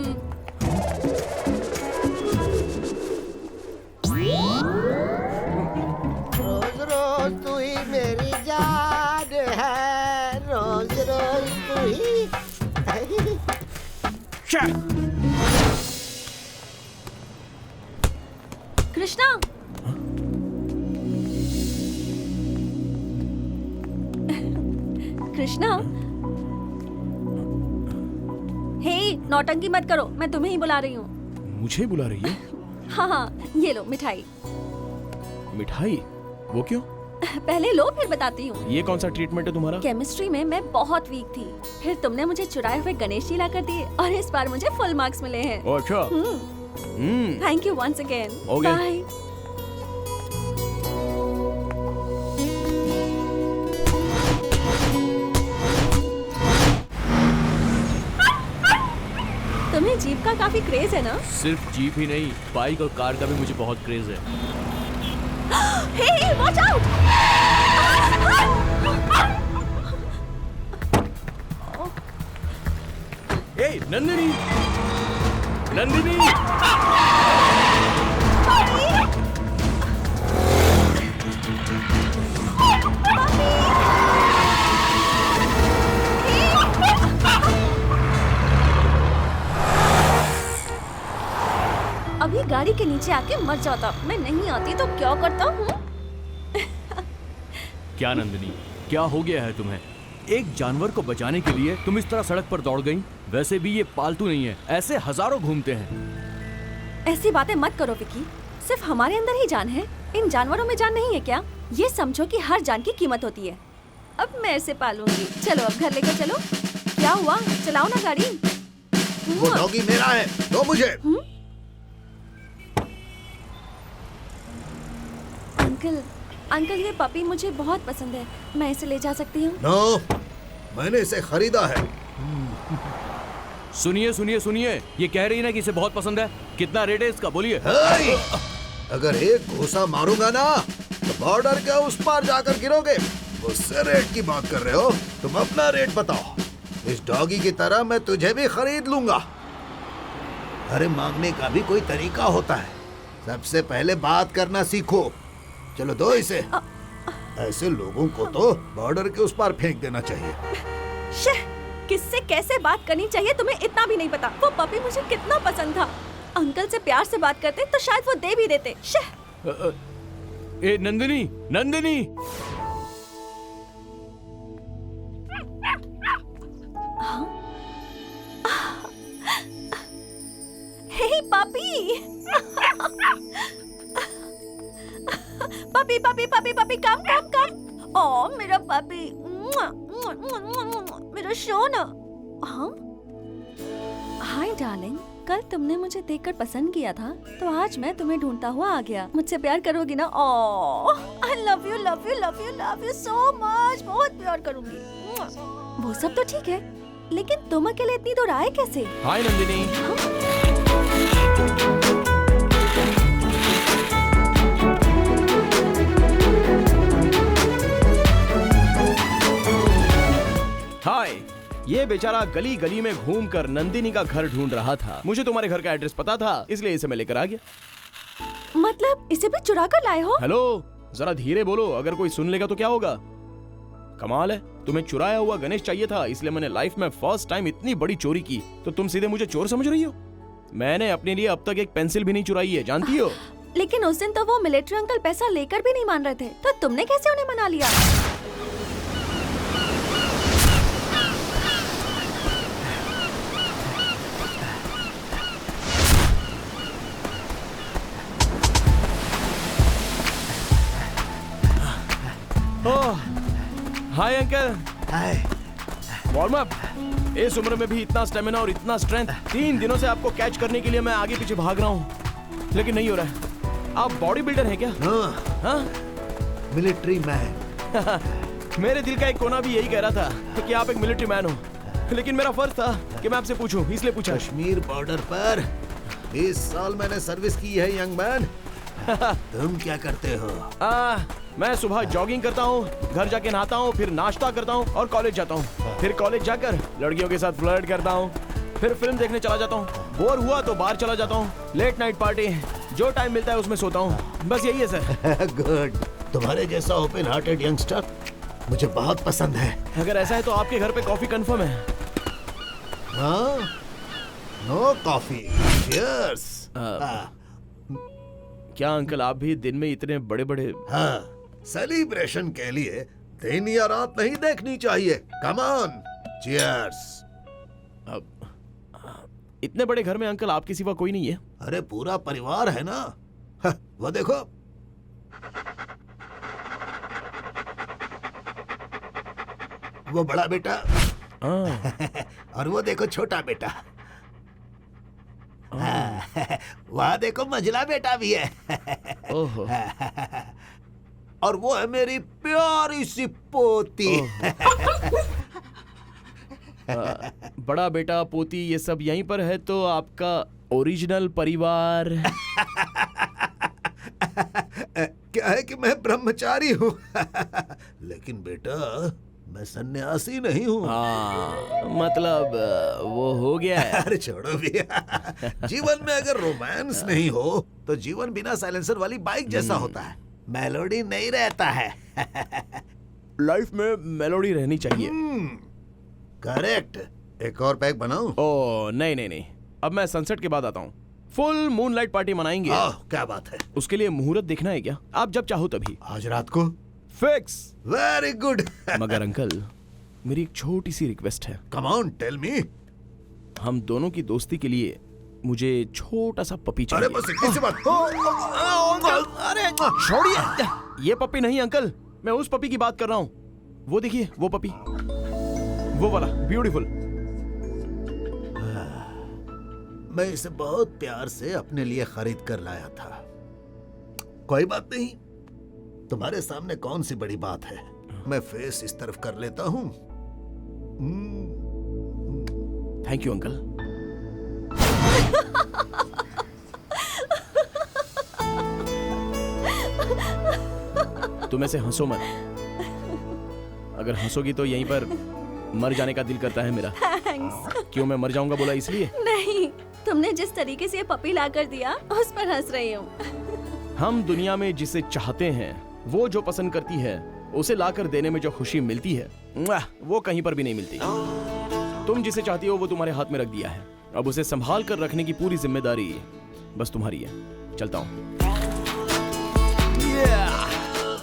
S6: रोज रोज तू ही मेरी जान है, रोज रोज तू ही।
S3: कृष्णा, कृष्णा, हे नौटंकी मत करो, मैं तुम्हें ही बुला रही हूँ।
S2: मुझे बुला रही है?
S3: हाँ हाँ, ये लो मिठाई।
S2: मिठाई? वो क्यों?
S3: पहले लो फिर बताती हूँ।
S2: ये कौन सा ट्रीटमेंट है तुम्हारा?
S3: केमिस्ट्री में मैं बहुत वीक थी, फिर तुमने मुझे चुराए हुए गणेश जी ला कर दिए और इस बार मुझे फुल मार्क्स मिले हैं।
S2: ओह, अच्छा।
S3: Thank you once again.
S2: Okay.
S3: Bye. तुम्हें जीप का काफी क्रेज है ना?
S1: सिर्फ जीप ही नहीं, बाइक और कार का भी मुझे बहुत क्रेज है।
S3: हे वॉच आउट।
S2: ए नंदिनी, नंदिनी!
S3: अभी गाड़ी के नीचे आके मर जाता, मैं नहीं आती तो क्या करता हूँ?
S1: क्या नंदिनी, क्या हो गया है तुम्हें? एक जानवर को बचाने के लिए तुम इस तरह सड़क पर दौड़ गई। वैसे भी ये पालतू नहीं है, ऐसे हजारों घूमते हैं।
S3: ऐसी बातें मत करो विकी, सिर्फ हमारे अंदर ही जान है, इन जानवरों में जान नहीं है क्या? ये समझो कि हर जान की कीमत होती है। अब मैं इसे पालूंगी। चलो अब घर लेकर चलो। क्या हुआ, चलाओ ना गाड़ी।
S7: वो डॉगी मेरा है, दो मुझे।
S3: अंकल, अंकल ये पपी मुझे बहुत पसंद है, मैं इसे ले जा सकती हूँ?
S7: नो, मैंने इसे खरीदा है।
S1: सुनिए सुनिए सुनिए, ये कह रही है ना कि इसे बहुत पसंद है। कितना रेट है इसका, बोलिए।
S7: हे! अगर एक घूसा मारूंगा ना तो बॉर्डर के उस पार जाकर गिरोगे। मुझसे रेट की बात कर रहे हो? तुम अपना रेट बताओ। इस डॉगी की तरह मैं तुझे भी खरीद लूंगा। अरे मांगने का भी कोई तरीका होता है, सबसे पहले बात करना सीखो। चलो दो इसे। ऐसे लोगों को तो बॉर्डर के उस पार फेंक देना चाहिए।
S3: शे, किससे कैसे बात करनी चाहिए तुम्हें इतना भी नहीं पता। वो पपी मुझे कितना पसंद था, अंकल से प्यार से बात करते तो शायद वो दे भी देते। शे।
S1: ए Nandini, Nandini!
S3: Hey puppy, puppy puppy puppy puppy, come come come. ओ मेरा पपी, मेरा सोना। हाँ, हाय डार्लिंग, कल तुमने मुझे देखकर पसंद किया था, तो आज मैं तुम्हें ढूंढता हुआ आ गया। मुझसे प्यार करोगी ना? Oh, I love you love you love you so much, बहुत प्यार करूंगी। वो सब तो ठीक है, लेकिन तुम अकेले इतनी दूर आए कैसे?
S2: हाय नंदिनी। हाय, ये बेचारा गली गली में घूमकर नंदिनी का घर ढूंढ रहा था। मुझे तुम्हारे घर का एड्रेस पता था, इसलिए इसे मैं लेकर आ गया।
S3: मतलब इसे भी चुरा कर लाए हो?
S2: हेलो, जरा धीरे बोलो, अगर कोई सुन लेगा तो क्या होगा? कमाल है, तुम्हें चुराया हुआ गणेश चाहिए था, इसलिए मैंने लाइफ में फर्स्ट टाइम इतनी बड़ी चोरी की। तो तुम सीधे मुझे चोर समझ रही हो? मैंने अपने लिए अब तक एक पेंसिल भी नहीं चुराई है, जानती हो?
S3: लेकिन उस दिन तो वो मिलिट्री अंकल पैसा लेकर भी नहीं मान रहे थे, तो तुमने कैसे उन्हें मना लिया?
S2: Oh, hi uncle.
S6: Hi.
S2: Warm up. इस उम्र में भी इतना स्टेमिना और इतना स्ट्रेंथ। 3 दिनों से आपको कैच करने के लिए मैं आगे पीछे भाग रहा हूँ, लेकिन नहीं हो रहा है। आप बॉडी बिल्डर हैं क्या? हाँ?
S7: Military man.
S2: मेरे दिल का एक कोना भी यही कह रहा था कि आप एक मिलिट्री मैन हो, लेकिन मेरा फर्ज था कि मैं आपसे पूछूं, इसलिए पूछा।
S7: कश्मीर बॉर्डर पर 20 साल मैंने सर्विस की है यंग मैन। तुम क्या करते हो?
S2: मैं सुबह जॉगिंग करता हूँ, घर जाके नहाता हूँ, फिर नाश्ता करता हूँ और कॉलेज जाता हूँ। फिर कॉलेज जाकर लड़कियों के साथ फ्लर्ट करता हूँ, फिर फिल्म देखने चला जाता हूँ। बोर हुआ तो बाहर चला जाता हूँ, लेट नाइट पार्टी, जो टाइम मिलता है उसमें सोता हूँ। बस यही है सर।
S7: गुड। तुम्हारे जैसा ओपन हार्टेड यंगस्टर मुझे बहुत पसंद है।
S2: अगर ऐसा है तो आपके घर पे कॉफी कंफर्म है।
S7: हाँ? No coffee. चीयर्स।
S2: क्या अंकल आप भी दिन में इतने बड़े बड़े?
S7: हाँ, सेलिब्रेशन के लिए दिन या रात नहीं देखनी चाहिए। Come on, cheers.
S2: इतने बड़े घर में अंकल आपके सिवा कोई नहीं है?
S7: अरे पूरा परिवार है ना। वो देखो, वो बड़ा बेटा और वो देखो छोटा बेटा। वहाँ देखो मझला बेटा भी है।
S2: ओहो।
S7: और वो है मेरी प्यारी सी पोती।
S2: बड़ा बेटा पोती ये सब यहीं पर है, तो आपका ओरिजिनल परिवार?
S7: क्या है कि मैं ब्रह्मचारी हूँ। लेकिन बेटा मैं सन्यासी नहीं हूँ।
S2: मतलब वो हो गया है।
S7: अरे छोड़ो भैया, जीवन में अगर रोमांस नहीं हो तो जीवन बिना साइलेंसर वाली बाइक जैसा होता है, मेलोडी नहीं रहता है।
S2: लाइफ में मेलोडी रहनी चाहिए।
S7: करेक्ट। एक और पैक बनाऊं?
S2: ओ नहीं नहीं नहीं, अब मैं सनसेट के बाद आता हूँ। फुल मूनलाइट पार्टी मनाएंगे।
S7: क्या बात है।
S2: उसके लिए मुहूर्त देखना है क्या? आप जब चाहो तभी।
S7: आज रात को?
S2: फिक्स।
S7: Very good.
S2: मगर अंकल मेरी एक छोटी सी रिक्वेस्ट है।
S7: Come on tell me.
S2: हम दोनों की दोस्ती के लिए मुझे छोटा सा पपी चाहिए।
S7: अरे बस इतनी सी बात।
S2: अरे छोड़िए, ये पपी नहीं अंकल, मैं उस पपी की बात कर रहा हूँ। वो देखिए वो पपी, वो वाला ब्यूटीफुल।
S7: मैं इसे बहुत प्यार से अपने लिए खरीद कर लाया था। कोई बात नहीं, तुम्हारे सामने कौन सी बड़ी बात है। मैं फेस इस तरफ कर लेता हूँ।
S2: Thank you uncle. तुम ऐसे हंसो मत, अगर हंसोगी तो यहीं पर मर जाने का दिल करता है मेरा।
S3: थैंक्स।
S2: क्यों, मैं मर जाऊंगा बोला इसलिए?
S3: नहीं, तुमने जिस तरीके से ये पपी ला कर दिया उस पर हंस रही हूँ।
S2: हम दुनिया में जिसे चाहते हैं, वो जो पसंद करती है, उसे लाकर देने में जो खुशी मिलती है, वो कहीं पर भी नहीं मिलती। तुम जिसे चाहती हो वो तुम्हारे हाथ में रख दिया है, अब उसे संभाल कर रखने की पूरी जिम्मेदारी बस तुम्हारी है। चलता हूँ।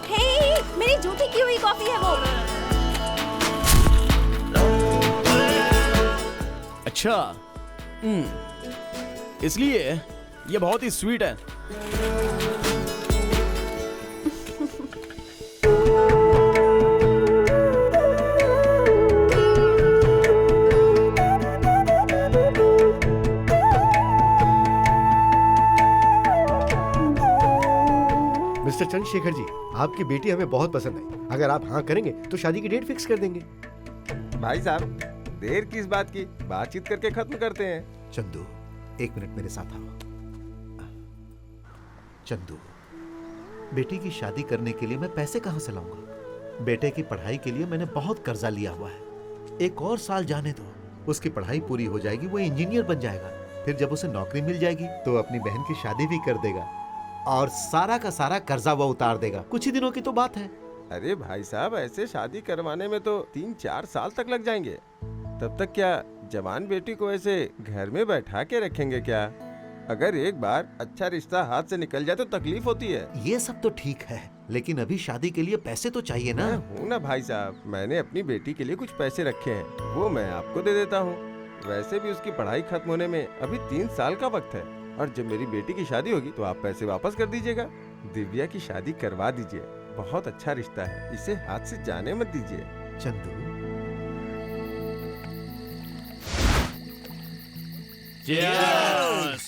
S3: हे, मेरी जूठी की हुई कॉफी है वो।
S2: अच्छा, इसलिए ये बहुत ही स्वीट है।
S9: मिस्टर चंद्रशेखर जी, आपकी बेटी हमें बहुत पसंद आई। अगर आप हाँ करेंगे तो शादी की डेट फिक्स कर देंगे।
S10: भाई साहब, देर किस बात की, बातचीत करके खत्म करते हैं।
S7: चंदू, एक मिनट मेरे साथ आओ। चंदू, बेटी की शादी करने के लिए मैं पैसे कहां से लाऊंगा? बेटे की पढ़ाई के लिए मैंने बहुत कर्जा लिया हुआ है। एक और साल जाने दो, उसकी पढ़ाई पूरी हो जाएगी, वो इंजीनियर बन जाएगा। फिर जब उसे नौकरी मिल जाएगी तो अपनी बहन की शादी भी कर देगा और सारा का सारा कर्जा वो उतार देगा। कुछ ही दिनों की तो बात है।
S10: अरे भाई साहब, ऐसे शादी करवाने में तो 3-4 साल तक लग जाएंगे। तब तक क्या जवान बेटी को ऐसे घर में बैठा के रखेंगे क्या? अगर एक बार अच्छा रिश्ता हाथ से निकल जाए तो तकलीफ होती है।
S7: ये सब तो ठीक है, लेकिन अभी शादी के लिए पैसे तो चाहिए ना।
S10: मैं हूँ ना भाई साहब, मैंने अपनी बेटी के लिए कुछ पैसे रखे हैं, वो मैं आपको दे देता हूँ। वैसे भी उसकी पढ़ाई खत्म होने में अभी 3 साल का वक्त है, और जब मेरी बेटी की शादी होगी तो आप पैसे वापस कर दीजिएगा। दिव्या की शादी करवा दीजिए, बहुत अच्छा रिश्ता है, इसे हाथ से जाने मत दीजिए।
S7: चंदू,
S1: Cheers!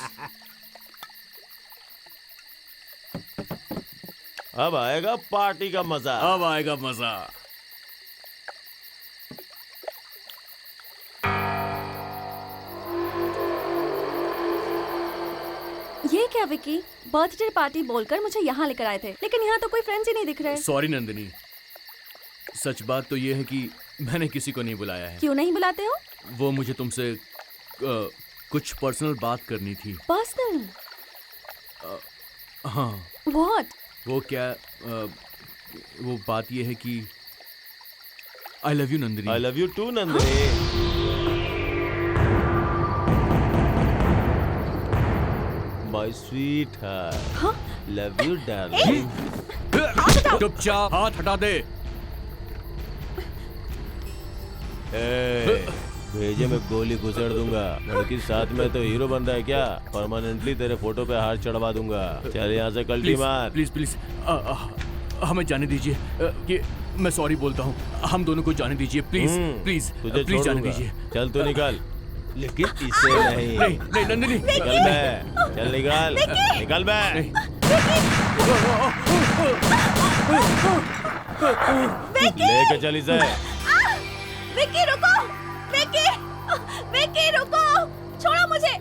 S5: अब आएगा पार्टी का मजा।
S1: अब आएगा मजा।
S3: ये क्या विकी, बर्थडे पार्टी बोलकर मुझे यहाँ लेकर आए थे, लेकिन यहाँ तो कोई फ्रेंड्स ही नहीं दिख रहे।
S1: सॉरी नंदिनी, सच बात तो ये है कि मैंने किसी को नहीं बुलाया है।
S3: क्यों नहीं बुलाते हो?
S1: वो मुझे तुमसे कुछ पर्सनल बात करनी थी।
S3: पर्सनल?
S1: हाँ।
S3: व्हाट?
S1: वो क्या, वो बात ये है कि I love you Nandini.
S5: I love you too Nandini. My sweetheart, love you darling.
S1: चुपचाप हाथ हटा दे।
S5: भेजे में गोली घुसेड़ दूंगा। लड़की साथ में तो हीरो बन रहा है क्या? परमानेंटली तेरे फोटो पे हाथ चढ़वा दूंगा। चल यहाँ से कल्टी मार।
S1: प्लीज प्लीज हमें जाने दीजिए। कि मैं सॉरी बोलता हूँ, हम दोनों को जाने दीजिए प्लीज प्लीज
S5: तुझे
S1: प्लीज
S5: छोड़
S1: जाने
S5: दूंगा।
S1: दीजिए।
S5: चल तू निकल, लेकिन इसे नहीं।
S1: नहीं नहीं नंदिनी,
S5: निकल बे, चल निकल, निकल बे। लेके चल इसे।
S3: विकी रुको, विकी, विकी रुको, छोड़ो मुझे।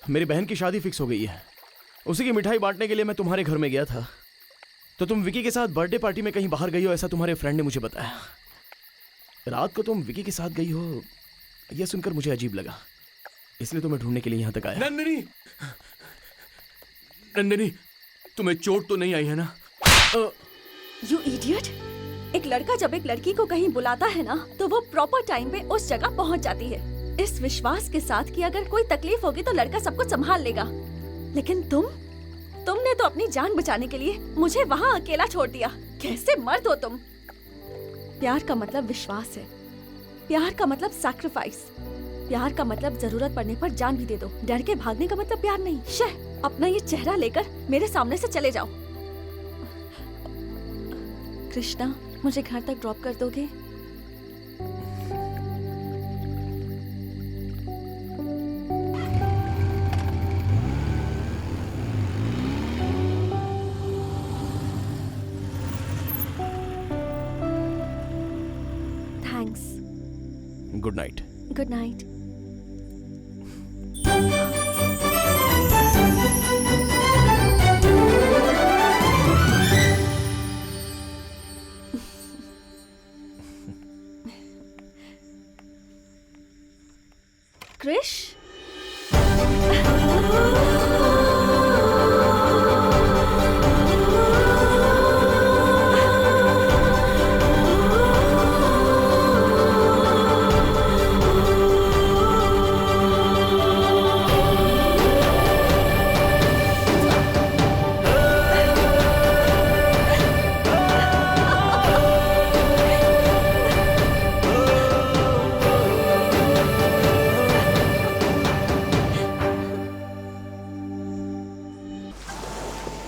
S2: मेरी बहन की शादी फिक्स हो गई है। उसी की मिठाई बांटने के लिए मैं तुम्हारे घर में गया था, तो तुम विकी के साथ बर्थडे पार्टी में कहीं बाहर गई हो, ऐसा तुम्हारे फ्रेंड ने मुझे बताया। रात को तुम विकी के साथ गई हो, यह सुनकर मुझे अजीब लगा, इसलिए तुम्हें ढूंढने के लिए यहाँ तक आया।
S1: नंदिनी, नंदिनी, तुम्हें चोट तो नहीं आई है ना?
S3: You idiot! एक लड़का जब एक लड़की को कहीं बुलाता है ना, तो वो प्रॉपर टाइम पे उस जगह पहुंच जाती है, इस विश्वास के साथ कि अगर कोई तकलीफ होगी तो लड़का सब कुछ संभाल लेगा। लेकिन तुमने तो अपनी जान बचाने के लिए मुझे वहाँ अकेला छोड़ दिया। कैसे मर्द हो तुम? प्यार का मतलब विश्वास है, प्यार का मतलब सैक्रिफाइस, प्यार का मतलब जरूरत पड़ने पर जान भी दे दो। डर के भागने का मतलब प्यार नहीं। शह, अपना ये चेहरा लेकर मेरे सामने से चले जाओ। कृष्णा, मुझे घर तक ड्रॉप कर दोगे? Thanks.
S2: Good night.
S3: Good night. Krish,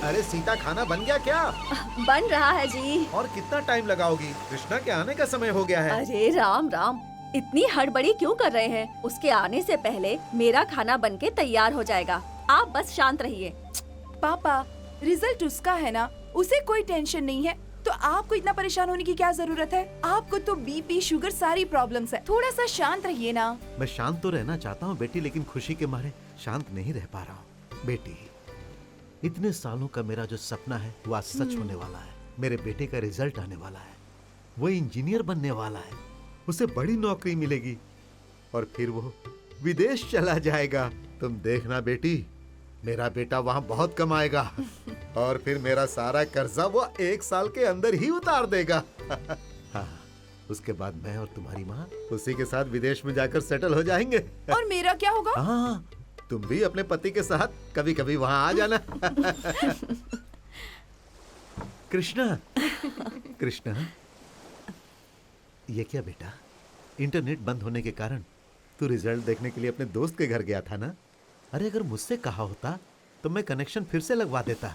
S7: अरे सीता, खाना बन गया क्या?
S3: बन रहा है जी।
S7: और कितना टाइम लगाओगी? कृष्णा के आने का समय हो गया है।
S3: अरे राम राम, इतनी हड़बड़ी क्यों कर रहे हैं? उसके आने से पहले मेरा खाना बनके तैयार हो जाएगा। आप बस शांत रहिए।
S4: पापा, रिजल्ट उसका है ना, उसे कोई टेंशन नहीं है, तो आपको इतना परेशान होने की क्या जरूरत है? आपको तो बीपी, शुगर, सारी प्रॉब्लम्स है। थोड़ा सा शांत रहिए ना।
S7: मैं शांत तो रहना चाहता हूँ बेटी, लेकिन खुशी के मारे शांत नहीं रह पा रहा हूँ। बेटी, इतने सालों का मेरा जो सपना है वो आज सच होने वाला है। मेरे बेटे का रिजल्ट आने वाला है, वो इंजीनियर बनने वाला है, उसे बड़ी नौकरी मिलेगी और फिर वो विदेश चला जाएगा। तुम देखना बेटी, मेरा बेटा वहां बहुत कमाएगा और फिर मेरा सारा कर्जा वो 1 साल के अंदर ही उतार देगा। हाँ, उसके बाद मैं और तुम्हारी माँ उसी के साथ विदेश में जाकर सेटल हो जाएंगे।
S4: और मेरा क्या होगा?
S7: हाँ, तुम भी अपने पति के साथ कभी कभी वहां आ जाना। कृष्णा, कृष्णा, ये क्या बेटा? इंटरनेट बंद होने के कारण तू रिजल्ट देखने के लिए अपने दोस्त के घर गया था ना? अरे अगर मुझसे कहा होता तो मैं कनेक्शन फिर से लगवा देता।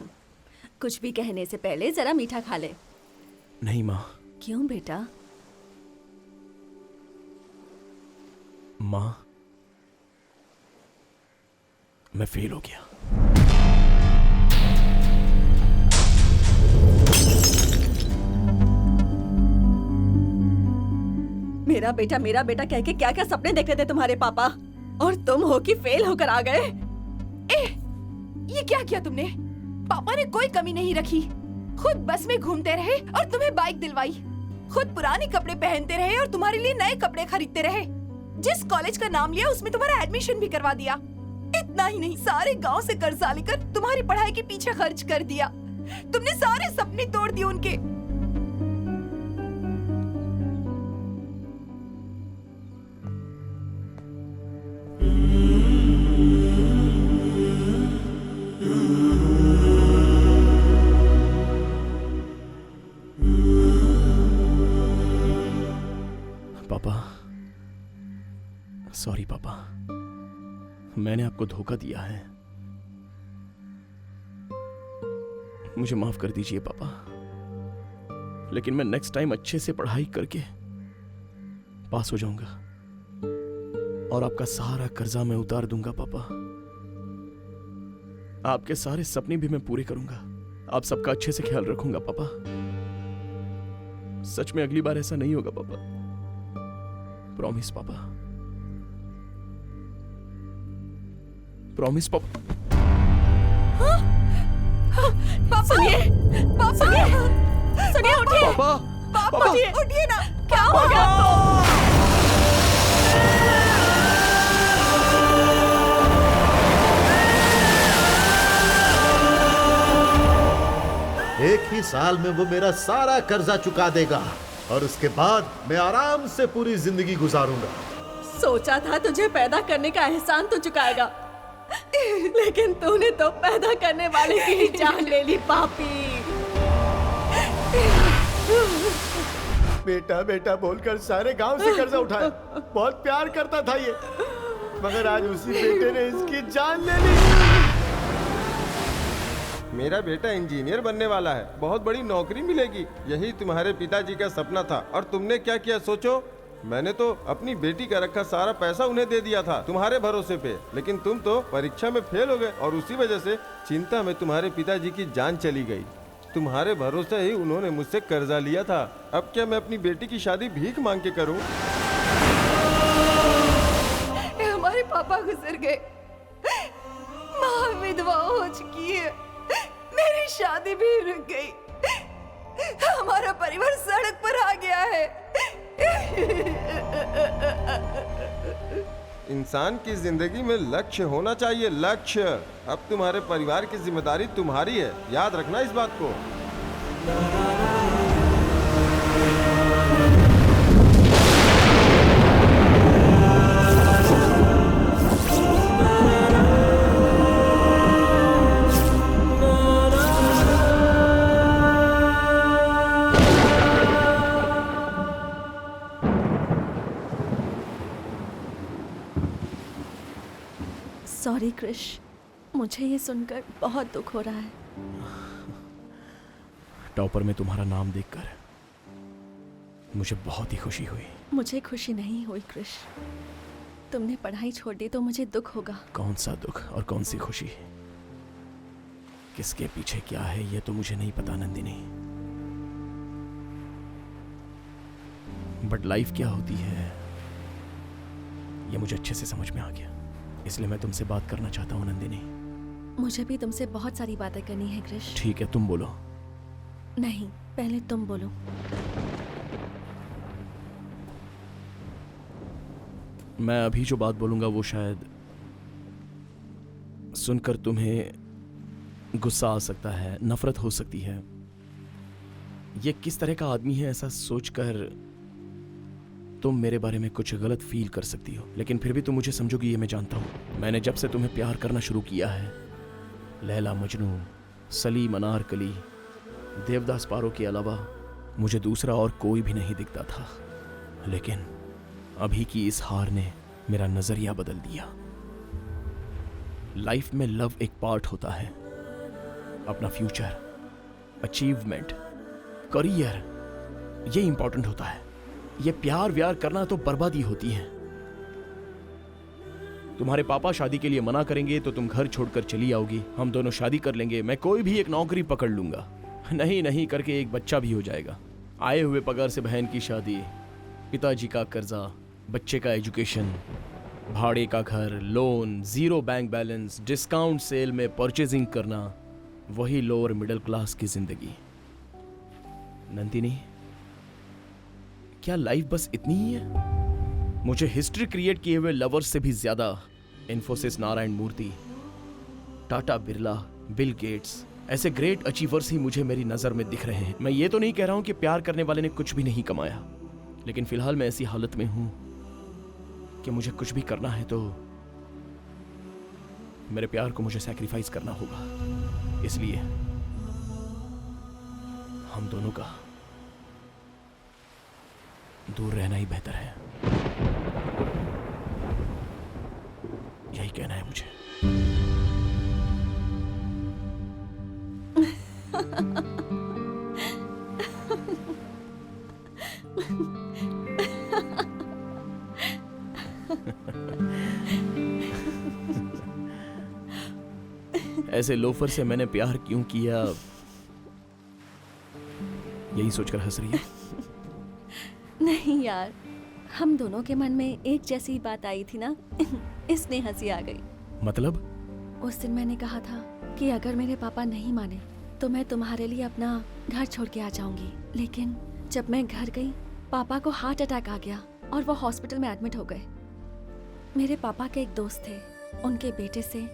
S3: कुछ भी कहने से पहले जरा मीठा खा ले।
S2: नहीं माँ।
S3: क्यों बेटा?
S2: माँ, मैं फेल हो गया।
S3: मेरा बेटा कह के क्या क्या सपने देखते थे तुम्हारे पापा, और तुम हो कि फेल होकर आ गए।
S4: ये क्या किया तुमने? पापा ने कोई कमी नहीं रखी, खुद बस में घूमते रहे और तुम्हें बाइक दिलवाई, खुद पुराने कपड़े पहनते रहे और तुम्हारे लिए नए कपड़े खरीदते रहे। जिस कॉलेज का नाम लिया उसमें तुम्हारा एडमिशन भी करवा दिया। इतना ही नहीं, सारे गांव से कर्जा लेकर तुम्हारी पढ़ाई के पीछे खर्च कर दिया। तुमने सारे सपने तोड़ दिए उनके।
S2: पापा, सॉरी पापा, मैंने आपको धोखा दिया है। मुझे माफ कर दीजिए पापा, लेकिन मैं नेक्स्ट टाइम अच्छे से पढ़ाई करके पास हो जाऊंगा और आपका सारा कर्जा मैं उतार दूंगा पापा। आपके सारे सपने भी मैं पूरे करूंगा। आप सबका अच्छे से ख्याल रखूंगा पापा। सच में अगली बार ऐसा नहीं होगा पापा। प्रॉमिस पापा, प्रॉमिस पापा।
S3: सुनिए, सुनिए, उठिए।
S2: पापा,
S3: पापा, उठिए ना। क्या हो गया आपको?
S7: एक ही साल में वो मेरा सारा कर्जा चुका देगा और उसके बाद मैं आराम से पूरी जिंदगी गुजारूंगा।
S3: सोचा था तुझे पैदा करने का एहसान तो चुकाएगा, लेकिन तूने तो पैदा करने वाले की ही जान ले ली पापी।
S9: बेटा बेटा बोलकर सारे गांव से कर्जा उठाया, बहुत प्यार करता था ये, मगर आज उसी बेटे ने इसकी जान ले ली।
S10: मेरा बेटा इंजीनियर बनने वाला है, बहुत बड़ी नौकरी मिलेगी, यही तुम्हारे पिताजी का सपना था। और तुमने क्या किया सोचो? मैंने तो अपनी बेटी का रखा सारा पैसा उन्हें दे दिया था तुम्हारे भरोसे पे, लेकिन तुम तो परीक्षा में फेल हो गए और उसी वजह से चिंता में तुम्हारे पिताजी की जान चली गई। तुम्हारे भरोसे ही उन्होंने मुझसे कर्जा लिया था। अब क्या मैं अपनी बेटी की शादी भीख मांग के करूं?
S4: हमारे पापा गुजर गए, माँ विधवा हो चुकी है, मेरी शादी भी रुक गई, हमारा परिवार सड़क पर आ गया है।
S10: इंसान की जिंदगी में लक्ष्य होना चाहिए, लक्ष्य। अब तुम्हारे परिवार की जिम्मेदारी तुम्हारी है, याद रखना इस बात को।
S3: सॉरी क्रिश, मुझे ये सुनकर बहुत दुख हो रहा है।
S2: टॉपर में तुम्हारा नाम देखकर मुझे बहुत ही खुशी हुई।
S3: मुझे खुशी नहीं हुई क्रिश, तुमने पढ़ाई छोड़ दी तो मुझे दुख होगा।
S2: कौन सा दुख और कौन सी खुशी? किसके पीछे क्या है ये तो मुझे नहीं पता नंदिनी, बट लाइफ क्या होती है ये मुझे अच्छे से समझ में आ गया, इसलिए मैं तुमसे बात करना चाहता हूँ नंदिनी।
S3: मुझे भी तुमसे बहुत सारी बातें करनी है क्रिश।
S2: ठीक है, तुम बोलो।
S3: नहीं, पहले तुम बोलो।
S2: मैं अभी जो बात बोलूंगा वो शायद सुनकर तुम्हें गुस्सा आ सकता है, नफरत हो सकती है। ये किस तरह का आदमी है ऐसा सोचकर तुम मेरे बारे में कुछ गलत फील कर सकती हो, लेकिन फिर भी तुम मुझे समझोगी ये मैं जानता हूं। मैंने जब से तुम्हें प्यार करना शुरू किया है, लैला मजनू, सलीम अनारकली, देवदास पारो के अलावा मुझे दूसरा और कोई भी नहीं दिखता था, लेकिन अभी की इस हार ने मेरा नजरिया बदल दिया। लाइफ में लव एक पार्ट होता है, अपना फ्यूचर, अचीवमेंट, करियर, ये इंपॉर्टेंट होता है। ये प्यार व्यार करना तो बर्बादी होती है। तुम्हारे पापा शादी के लिए मना करेंगे तो तुम घर छोड़कर चली आओगी, हम दोनों शादी कर लेंगे, मैं कोई भी एक नौकरी पकड़ लूंगा, नहीं नहीं करके एक बच्चा भी हो जाएगा। आए हुए पगार से बहन की शादी, पिताजी का कर्जा, बच्चे का एजुकेशन, भाड़े का घर, loan, zero bank balance, discount sale में परचेजिंग करना, वही लोअर मिडिल क्लास की जिंदगी। नंदिनी, क्या लाइफ बस इतनी ही है? मुझे हिस्ट्री क्रिएट किए हुए लवर्स से भी ज्यादा इन्फोसिस नारायण मूर्ति, टाटा बिरला, बिल गेट्स, ऐसे ग्रेट अचीवर्स ही मुझे मेरी नजर में दिख रहे हैं। मैं ये तो नहीं कह रहा हूं कि प्यार करने वाले ने कुछ भी नहीं कमाया, लेकिन फिलहाल मैं ऐसी हालत में हूं कि मुझे कुछ भी करना है तो मेरे प्यार को मुझे सैक्रिफाइस करना होगा। इसलिए हम दोनों का दूर रहना ही बेहतर है, यही कहना है मुझे। ऐसे लोफर से मैंने प्यार क्यों किया, यही सोचकर हंस रही है?
S3: नहीं यार, हम दोनों के मन में एक जैसी बात आई थी ना, इसने हंसी आ गई।
S2: मतलब?
S3: उस दिन मैंने कहा था कि अगर मेरे पापा नहीं माने तो मैं तुम्हारे लिए अपना घर छोड़ के आ जाऊंगी, लेकिन जब मैं घर गई पापा को हार्ट अटैक आ गया और वो हॉस्पिटल में एडमिट हो गए। मेरे पापा के एक दोस्त थे, उनके बेटे से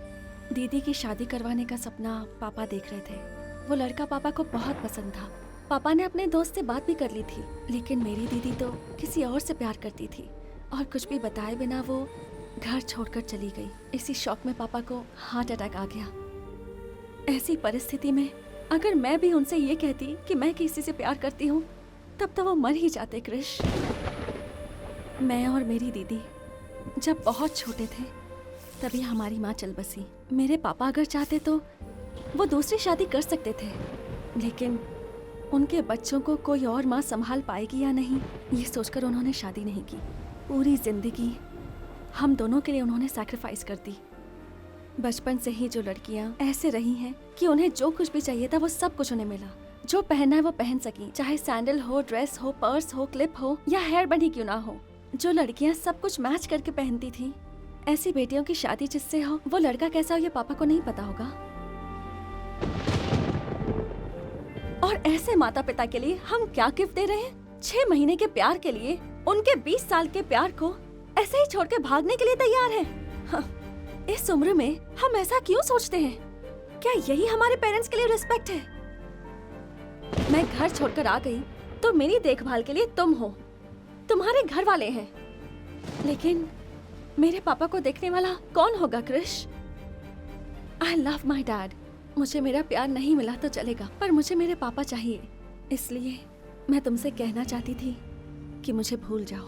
S3: दीदी की शादी करवाने का सपना पापा देख रहे थे। वो लड़का पापा को बहुत पसंद था। पापा ने अपने दोस्त से बात भी कर ली थी, लेकिन मेरी दीदी तो किसी और से प्यार करती थी और कुछ भी बताए बिना वो घर छोड़कर चली गई। इसी शौक में पापा को हार्ट अटैक आ गया। ऐसी परिस्थिति में अगर मैं भी उनसे ये कहती कि मैं किसी से प्यार करती हूँ, तब तो वो मर ही जाते कृष। मैं और मेरी दीदी जब बहुत छोटे थे तभी हमारी माँ चल बसी। मेरे पापा अगर चाहते तो वो दूसरी शादी कर सकते थे, लेकिन उनके बच्चों को कोई और माँ संभाल पाएगी या नहीं, ये सोचकर उन्होंने शादी नहीं की। पूरी जिंदगी हम दोनों के लिए उन्होंने सैक्रिफाइस कर दी। बचपन से ही जो लड़कियाँ ऐसे रही हैं कि उन्हें जो कुछ भी चाहिए था वो सब कुछ उन्हें मिला। जो पहनना है वो पहन सकी, चाहे सैंडल हो, ड्रेस हो, पर्स हो, क्लिप हो या हेयर बैंड ही क्यों ना हो। जो लड़कियाँ सब कुछ मैच करके पहनती थी, ऐसी बेटियों की शादी जिससे हो, वो लड़का कैसा हो ये पापा को नहीं पता होगा। और ऐसे माता पिता के लिए हम क्या गिफ्ट दे रहे हैं? 6 महीने के प्यार के लिए उनके 20 साल के प्यार को ऐसे ही छोड़ के भागने के लिए तैयार हैं। हाँ, इस उम्र में हम ऐसा क्यों सोचते हैं? क्या यही हमारे पेरेंट्स के लिए रिस्पेक्ट है? मैं घर छोड़कर आ गई तो मेरी देखभाल के लिए तुम हो, तुम्हारे घर वाले हैं, लेकिन मेरे पापा को देखने वाला कौन होगा कृष? I love my dad. मुझे मेरा प्यार नहीं मिला तो चलेगा, पर मुझे मेरे पापा चाहिए। इसलिए मैं तुमसे कहना चाहती थी कि मुझे भूल जाओ।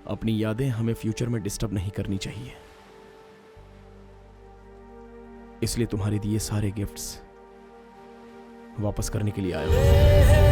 S2: अपनी यादें हमें फ्यूचर में डिस्टर्ब नहीं करनी चाहिए, इसलिए तुम्हारे दिए सारे गिफ्ट्स वापस करने के लिए आया हूं।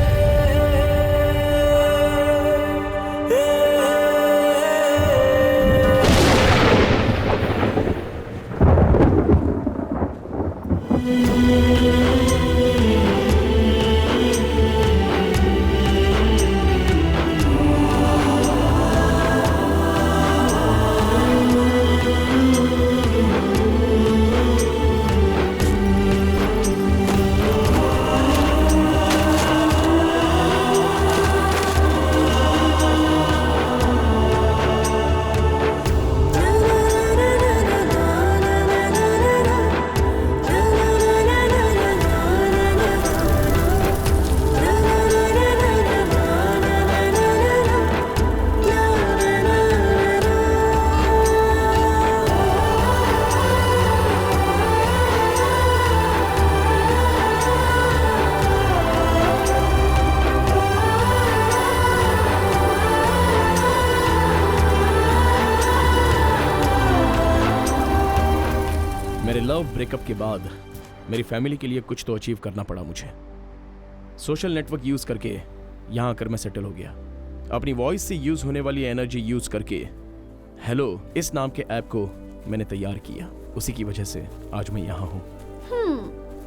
S2: लव ब्रेकअप के बाद मेरी फैमिली के लिए कुछ तो अचीव करना पड़ा मुझे। सोशल नेटवर्क यूज करके यहाँ आकर मैं सेटल हो गया। अपनी वॉइस से यूज होने वाली एनर्जी यूज करके हेलो इस नाम के ऐप को मैंने तैयार किया। उसी की वजह से आज मैं यहाँ हूँ।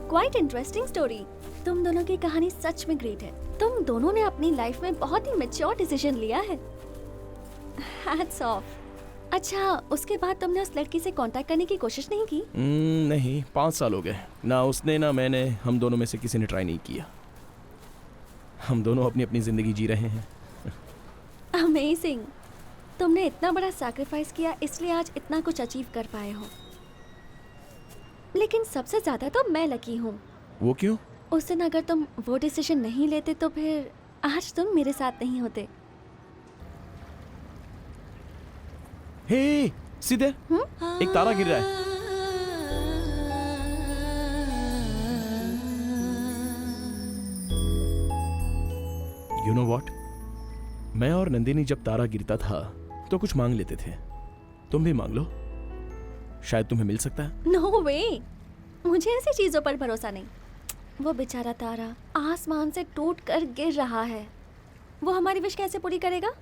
S3: Quite interesting story. तुम दोनों की कहानी सच में ग्रेट है। तुम दोनों ने अपनी लाइफ में बहुत ही मैच्योर डिसीजन लिया है। Hats off. अच्छा, उसके बाद तुमने उस लड़की से कांटेक्ट करने की कोशिश नहीं की?
S2: नहीं, 5 साल हो गए। ना उसने ना मैंने, हम दोनों में से किसी ने ट्राई नहीं किया। हम दोनों अपनी अपनी जिंदगी जी रहे हैं।
S3: अमेजिंग। तुमने इतना बड़ा सैक्रिफाइस किया, इसलिए आज इतना कुछ अचीव कर पाए हो। लेकिन सबसे ज्यादा तो मैं लकी हूँ।
S2: वो क्यों?
S3: उस दिन अगर तुम वो डिसीजन नहीं लेते तो फिर आज तुम मेरे साथ नहीं होते।
S2: हे सीधे एक तारा गिर रहा है। You know what? मैं और नंदिनी जब तारा गिरता था तो कुछ मांग लेते थे। तुम भी मांग लो, शायद तुम्हें मिल सकता है।
S3: नो वे, मुझे ऐसी चीजों पर भरोसा नहीं। वो बेचारा तारा आसमान से टूट कर गिर रहा है, वो हमारी विश कैसे पूरी करेगा?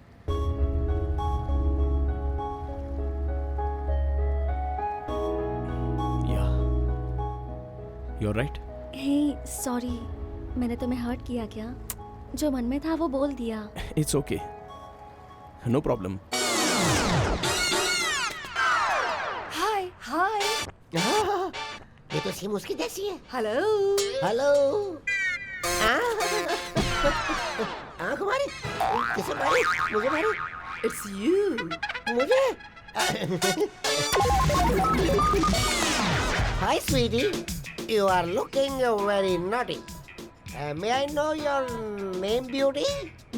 S2: You're right.
S3: हे सॉरी, मैंने तुम्हें हर्ट किया क्या? जो मन में था वो बोल दिया।
S2: It's okay. No problem.
S4: हाय हाय।
S6: ये तो सेम उसकी जैसी है।
S4: Hello
S6: hello. आँख मारी? किसे मारी? मुझे मारी?
S4: It's you.
S6: मुझे? हाय Sweety. You are looking very naughty. May I know your name, beauty?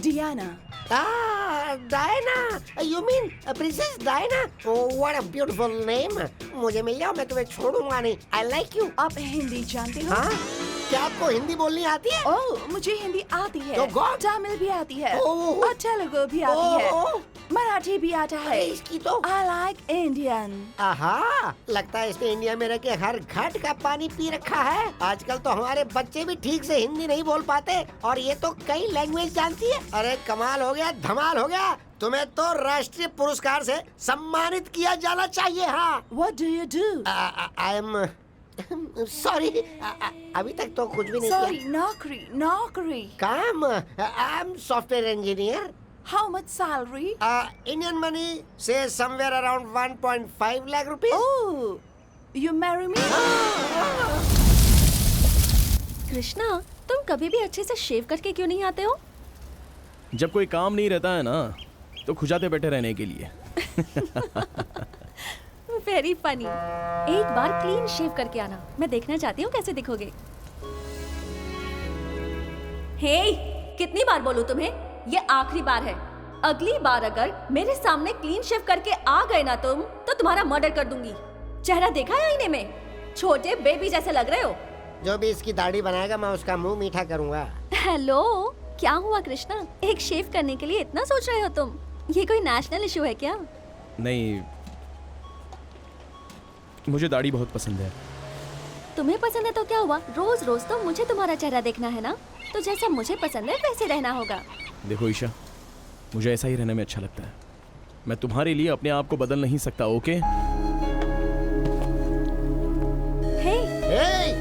S4: Diana.
S6: Diana. You mean Princess Diana? Oh, what a beautiful name. मुझे मिल जाओ, मैं तुम्हें छोड़ूंगा नहीं. I like you.
S4: आप हिंदी जानते हो?
S6: हाँ? क्या आपको हिंदी बोलनी आती है?
S4: ओह, मुझे हिंदी आती है,
S6: तो God?
S4: तमिल भी आती है,
S6: ओह।
S4: और तेलुगु भी आती है,
S6: ओह।
S4: मराठी भी आता है।
S6: इसकी तो
S4: I like Indian.
S6: आहा, लगता है इसने इंडिया में रह के हर घाट का पानी पी रखा है। आजकल तो हमारे बच्चे भी ठीक से हिंदी नहीं बोल पाते और ये तो कई लैंग्वेज जानती है। अरे कमाल हो गया, धमाल हो गया। तुम्हें तो राष्ट्रीय पुरस्कार से सम्मानित किया जाना चाहिए। हाँ।
S4: What do you do?
S6: I am sorry, अभी तक तो कुछ भी नहीं
S4: Sorry,
S6: किया।
S4: नौकरी.
S6: काम, I am software engineer.
S4: How much salary?
S6: Indian money say somewhere around 1.5 lakh rupees.
S4: Oh, you marry me?
S3: Krishna, तुम कभी भी अच्छे से शेव करके क्यों नहीं आते हो?
S2: जब कोई काम नहीं रहता है ना, तो खुजाते बैठे रहने के लिए।
S3: Very funny. एक बार क्लीन शेव करके आना, मैं देखना चाहती हूँ कैसे दिखोगे। हे, कितनी बार बोलूं तुम्हें? ये आखिरी बार है। अगली बार अगर मेरे सामने क्लीन शेव करके आ गए ना तुम, तो तुम्हारा मर्डर कर दूंगी। चेहरा देखा है आईने में? छोटे बेबी जैसे लग रहे हो।
S6: जो भी इसकी दाढ़ी बनाएगा मैं उसका मुंह मीठा करूंगा।
S3: हेलो, क्या हुआ कृष्णा? एक शेव करने के लिए इतना सोच रहे हो तुम? ये कोई नेशनल इशू है क्या?
S2: नहीं, मुझे दाढ़ी बहुत पसंद है।
S3: तुम्हें पसंद है तो क्या हुआ? रोज रोज तो मुझे तुम्हारा चेहरा देखना है ना, तो जैसा मुझे पसंद है वैसे रहना होगा।
S2: देखो ईशा, मुझे ऐसा ही रहने में अच्छा लगता है। मैं तुम्हारे लिए अपने आप को बदल नहीं सकता, ओके?
S6: Hey!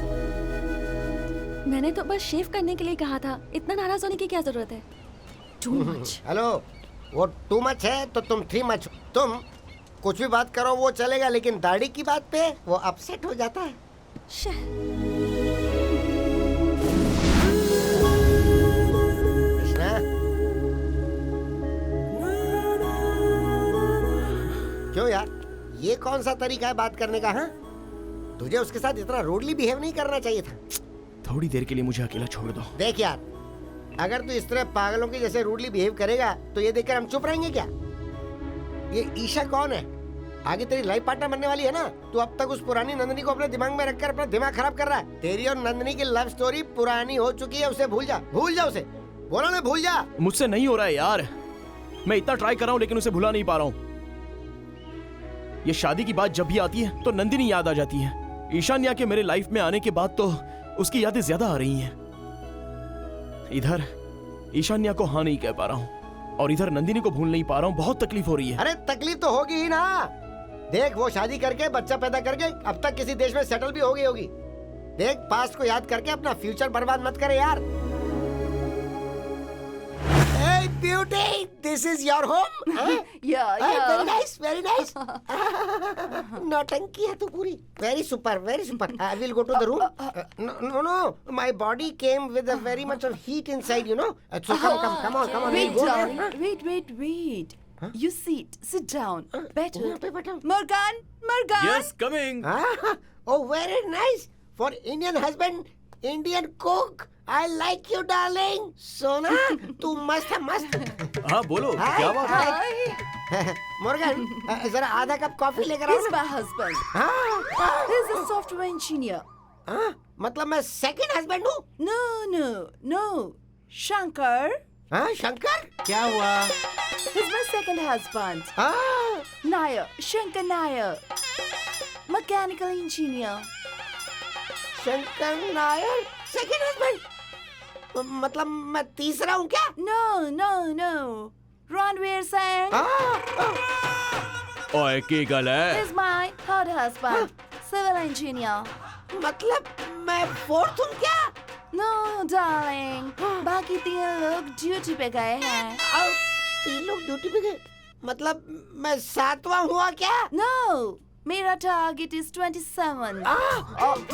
S3: मैंने तो बस शेव करने के लिए कहा था, इतना नाराज होने की क्या जरूरत है? Too much.
S6: हेलो, वो टू मच है तो तुम 3 मच। तुम कुछ भी बात करो वो चलेगा, लेकिन दाढ़ी की बात पे वो अपसेट हो जाता है। कृष्णा, क्यों यार, ये कौन सा तरीका है बात करने का? हाँ, तुझे उसके साथ इतना रूडली बिहेव नहीं करना चाहिए था।
S2: थोड़ी देर के लिए मुझे अकेला छोड़ दो।
S6: देख यार, अगर तू इस तरह पागलों के जैसे रूडली बिहेव करेगा तो ये देखकर हम चुप रहेंगे क्या? ये ईशा कौन है? आगे तेरी लाइफ पार्टनर बनने वाली है ना। तू अब तक उस पुरानी नंदनी को अपने दिमाग में रखकर अपना दिमाग खराब कर रहा है। तेरी और नंदनी की लव स्टोरी पुरानी हो चुकी है, उसे भूल जा। भूल जा उसे, बोला ना भूल जा।
S2: मुझसे नहीं हो रहा है यार, मैं इतना ट्राई कर रहा हूँ लेकिन उसे भुला नहीं पा रहा हूँ। ये शादी की बात जब भी आती है तो नंदिनी याद आ जाती है। ईशान्या के मेरे लाइफ में आने के बाद तो उसकी यादें ज्यादा आ रही हैं। इधर ईशान्या को हाँ नहीं कह पा रहा हूँ और इधर नंदिनी को भूल नहीं पा रहा हूँ। बहुत तकलीफ हो रही है।
S6: अरे तकलीफ तो होगी ही ना। देख, वो शादी करके बच्चा पैदा करके अब तक किसी देश में सेटल भी हो गई होगी। देख, पास्ट को याद करके अपना फ्यूचर बर्बाद मत करे यार। Hey beauty, this is your home?
S4: Yeah.
S6: Very nice, very nice. नौटंकी है तू पूरी। Very super, very super. I will go to the room. No. My body came with a very much of heat inside, you know. So come on.
S4: Wait,
S6: We'll go
S4: darling.
S6: there.
S4: Wait. You sit down. Better.
S6: यहाँ पे बैठा हूँ।
S4: Morgan.
S1: Yes, coming.
S6: Oh, very nice. For Indian husband, Indian cook. I like you, darling. सोना, तू मस्त है, मस्त।
S1: हाँ बोलो, क्या बात है?
S4: Hi.
S6: Morgan, जरा आधा कप कॉफी लेकर आओ
S4: He's
S6: ना।
S4: my husband.
S6: हाँ,
S4: He's a software engineer.
S6: मतलब मैं सेकंड हस्बैंड हूँ?
S4: No. Shankar.
S6: हाँ, शंकर? क्या हुआ?
S4: He's my second husband.
S6: हाँ,
S4: Nair. Shankar Nair. Mechanical engineer.
S6: Shankar Nair, second husband? मतलब मैं तीसरा हूँ क्या?
S4: No. Ranveer Singh.
S1: ओए की गल है?
S4: He's my third husband. Civil engineer.
S6: मतलब मैं फोर्थ हूँ क्या?
S4: No, darling. बाकी 3 लोग ड्यूटी पे गए हैं.
S6: 3 लोग ड्यूटी पे गए? मतलब मैं 7वां हुआ क्या?
S4: No. मेरा target is 27.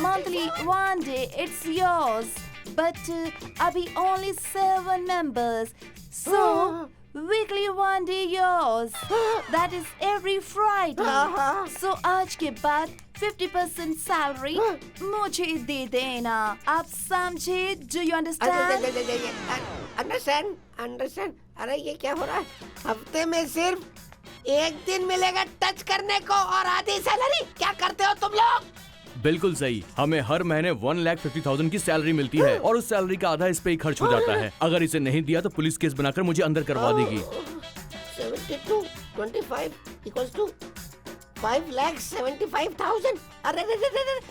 S4: Monthly 1 day it's yours. But अभी only 7 members. So weekly one day yours. That is every Friday. So आज के बाद 50% salary मुझे दे देना. आप समझे? Do you understand?
S6: अंडरस्टैंड. अरे ये क्या हो रहा है? हफ्ते में सिर्फ एक दिन मिलेगा टच करने को और आधी सैलरी. क्या करते हो तुम लोग?
S1: बिल्कुल सही. हमें हर महीने 1,50,000 की सैलरी मिलती है और उस सैलरी का आधा इस पे ही खर्च हो जाता है. अगर इसे नहीं दिया तो पुलिस केस बनाकर मुझे अंदर करवा देगी.
S6: 72 25 equals to 5,75,000.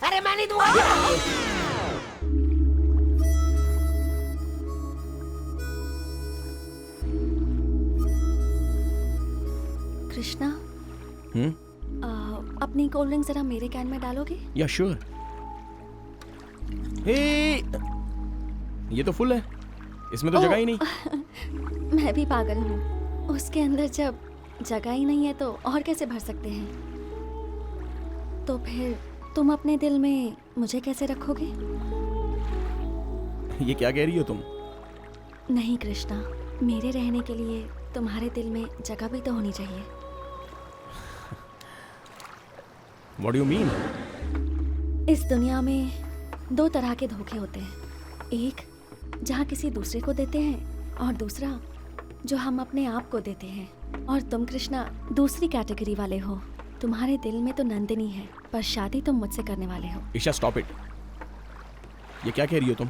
S6: अरे मैं नहीं दूंगा.
S3: कृष्णा, अपनी कोल्ड ड्रिंक जरा मेरे कैन में डालोगे?
S2: या श्योर. हे, ये तो फुल है. इसमें तो जगह ही नहीं.
S3: मैं भी पागल हूँ. उसके अंदर जब जगह ही नहीं है तो और कैसे भर सकते हैं? तो फिर तुम अपने दिल में मुझे कैसे रखोगे?
S2: ये क्या कह रही हो तुम?
S3: नहीं कृष्णा, मेरे रहने के लिए तुम्हारे दिल में जगह भी तो होनी चाहिए.
S2: What do you mean?
S3: इस दुनिया में दो तरह के धोखे होते हैं. एक जहाँ किसी दूसरे को देते हैं और दूसरा जो हम अपने आप को देते हैं. और तुम कृष्णा दूसरी कैटेगरी वाले हो. तुम्हारे दिल में तो नंदिनी है पर शादी तुम मुझसे करने वाले हो.
S2: Isha stop it. ये क्या कह रही हो तुम?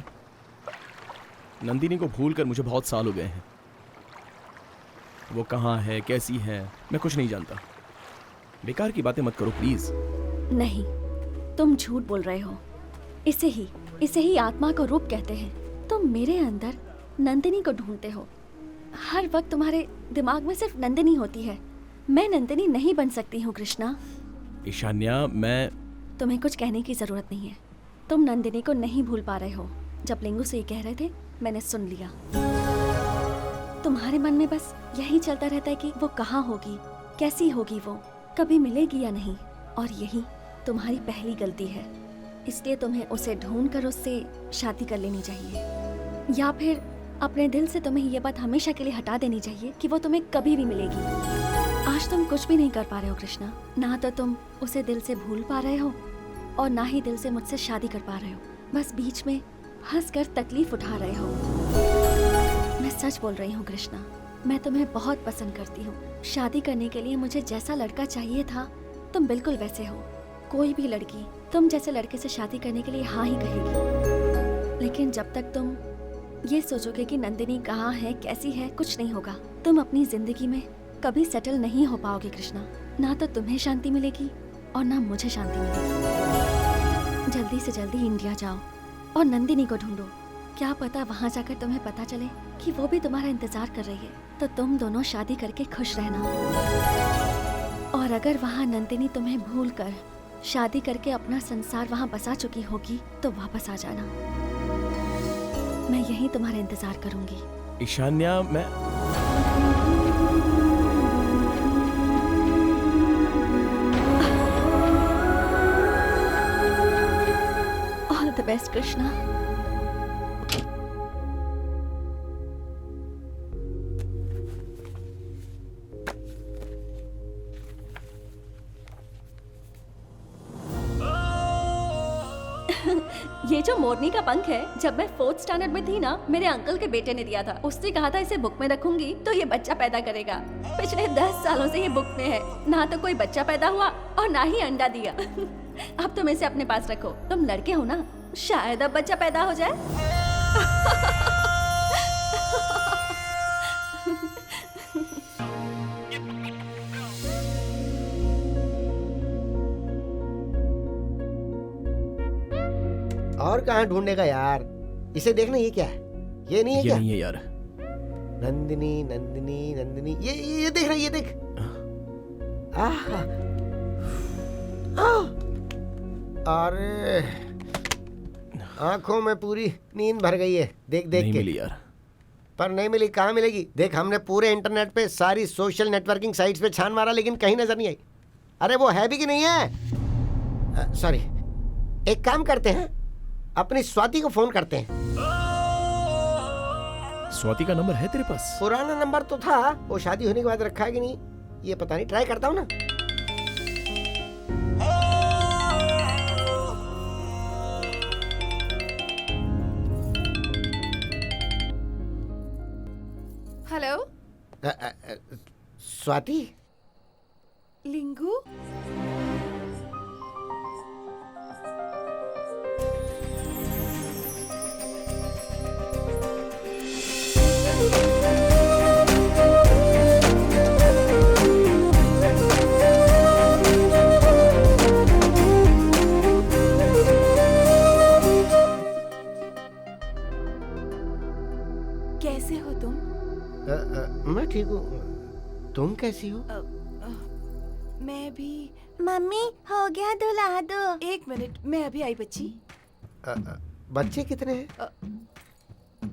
S2: नंदिनी को भूल कर मुझे बहुत साल हो गए हैं. वो कहाँ है, कैसी है, मैं कुछ नहीं जानता. बेकार की बातें मत करो प्लीज.
S3: नहीं, तुम झूठ बोल रहे हो. इसे ही आत्मा को रूप कहते हैं. तुम मेरे अंदर नंदिनी को ढूंढते हो. हर वक्त तुम्हारे दिमाग में सिर्फ नंदिनी होती है. मैं नंदिनी नहीं बन सकती हूँ कृष्णा.
S2: ईशान्या, मैं...
S3: तुम्हें कुछ कहने की जरूरत नहीं है. तुम नंदिनी को नहीं भूल पा रहे हो. जब लिंगू से ये कह रहे थे मैंने सुन लिया. तुम्हारे मन में बस यही चलता रहता है कि वो कहाँ होगी, कैसी होगी, वो कभी मिलेगी या नहीं. और यही तुम्हारी पहली गलती है. इसलिए तुम्हें उसे ढूंढ कर उससे शादी कर लेनी चाहिए. या फिर अपने दिल से तुम्हें ये बात हमेशा के लिए हटा देनी चाहिए कि वो तुम्हें कभी भी मिलेगी. आज तुम कुछ भी नहीं कर पा रहे हो कृष्णा. ना तो तुम उसे दिल से भूल पा रहे हो और ना ही दिल से मुझसे शादी कर पा रहे हो. बस बीच में हंस कर तकलीफ उठा रहे हो. मैं सच बोल रही हूँ कृष्णा, मैं तुम्हें बहुत पसंद करती हूँ. शादी करने के लिए मुझे जैसा लड़का चाहिए था तुम बिल्कुल वैसे हो. कोई भी लड़की तुम जैसे लड़के से शादी करने के लिए हाँ ही कहेगी. लेकिन जब तक तुम ये सोचोगे कि नंदिनी कहाँ है, कैसी है, कुछ नहीं होगा. तुम अपनी जिंदगी में कभी सेटल नहीं हो पाओगे कृष्णा. ना तो तुम्हें शांति मिलेगी और ना मुझे शांति मिलेगी. जल्दी से जल्दी इंडिया जाओ और नंदिनी को ढूंढो. क्या पता वहाँ जाकर तुम्हें पता चले कि वो भी तुम्हारा इंतजार कर रही है. तो तुम दोनों शादी करके खुश रहना. और अगर वहाँ नंदिनी तुम्हें भूल कर शादी करके अपना संसार वहाँ बसा चुकी होगी तो वापस आ जाना. मैं यहीं तुम्हारा इंतजार करूंगी.
S2: ईशान्या, मैं...
S3: ऑल द बेस्ट कृष्णा. ये जो मोरनी का पंख है, जब मैं 4th स्टैंडर्ड में थी ना, मेरे अंकल के बेटे ने दिया था. उसने कहा था इसे बुक में रखूंगी तो ये बच्चा पैदा करेगा. पिछले 10 सालों से ये बुक में है. ना तो कोई बच्चा पैदा हुआ और ना ही अंडा दिया. अब तुम इसे अपने पास रखो. तुम लड़के हो ना, शायद अब बच्चा पैदा हो जाए.
S6: और कहाँ ढूंढेगा यार? इसे देखना, ये क्या है? ये नहीं है
S2: ये
S6: क्या?
S2: नहीं है यार.
S6: नंदिनी नंदिनी नंदिनी, ये देख रहा है, ये देख. आहा, अरे आंखों में पूरी नींद भर गई है देख देख
S2: नहीं
S6: के.
S2: मिली यार.
S6: पर नहीं मिली, कहाँ मिलेगी? देख, हमने पूरे इंटरनेट पे, सारी सोशल नेटवर्किंग साइट्स पे छान मारा लेकिन कहीं नजर नहीं आई. अरे वो है भी कि नहीं है? सॉरी, एक काम करते हैं, अपनी स्वाति को फोन करते हैं.
S2: स्वाति का नंबर है तेरे पास?
S6: पुराना नंबर तो था, वो शादी होने के बाद रखा है कि नहीं ये पता नहीं, ट्राई करता हूँ ना।
S4: हेलो
S6: स्वाति,
S4: लिंगू, कैसे हो तुम?
S6: मैं ठीक हूँ, तुम कैसी हो?
S4: मैं भी।
S3: मम्मी हो गया धुला दो।
S4: एक मिनट, मैं अभी आई बच्ची।
S6: बच्चे कितने हैं?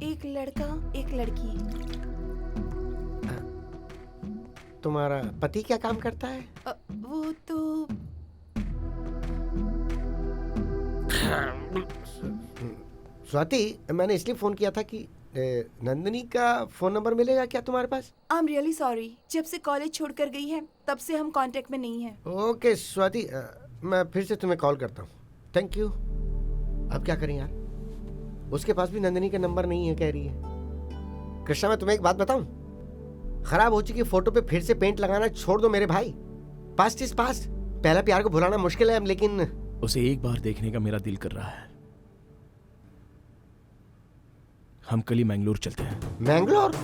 S4: एक लड़का एक लड़की।
S6: तुम्हारा पति क्या काम करता है?
S4: वो तो
S6: स्वाति, मैंने इसलिए फोन किया था कि नंदिनी का फोन नंबर मिलेगा क्या तुम्हारे पास?
S4: आई एम रियली सॉरी, जब से कॉलेज छोड़कर गई है तब से हम कांटेक्ट में नहीं हैं।
S6: ओके स्वाति, मैं फिर से तुम्हें कॉल करता हूँ। Thank you. अब क्या करें यार, उसके पास भी नंदिनी का नंबर नहीं है कह रही है। कृष्णा, मैं तुम्हें एक बात बताऊं, खराब हो चुकी फोटो पे फिर से पेंट लगाना छोड़ दो मेरे भाई। Past is past. पहला प्यार को भुलाना मुश्किल है, लेकिन
S2: उसे एक बार देखने का मेरा दिल कर रहा है। हम कल ही मैंगलोर चलते हैं।
S6: मैंगलोर?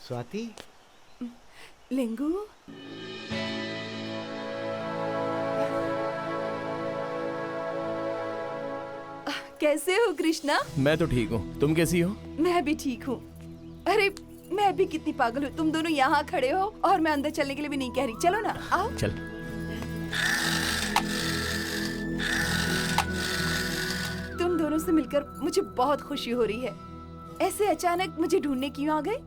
S6: स्वाति,
S4: लिंगू, कैसे हो कृष्णा?
S2: मैं तो ठीक हूँ, तुम कैसी हो?
S4: मैं भी ठीक हूँ। अरे मैं भी कितनी पागल हूँ, तुम दोनों यहाँ खड़े हो और मैं अंदर चलने के लिए भी नहीं कह रही। चलो ना, आओ।
S2: चल।
S4: तुम दोनों से मिलकर मुझे बहुत खुशी हो रही है। ऐसे अचानक मुझे ढूंढने क्यों आ गए?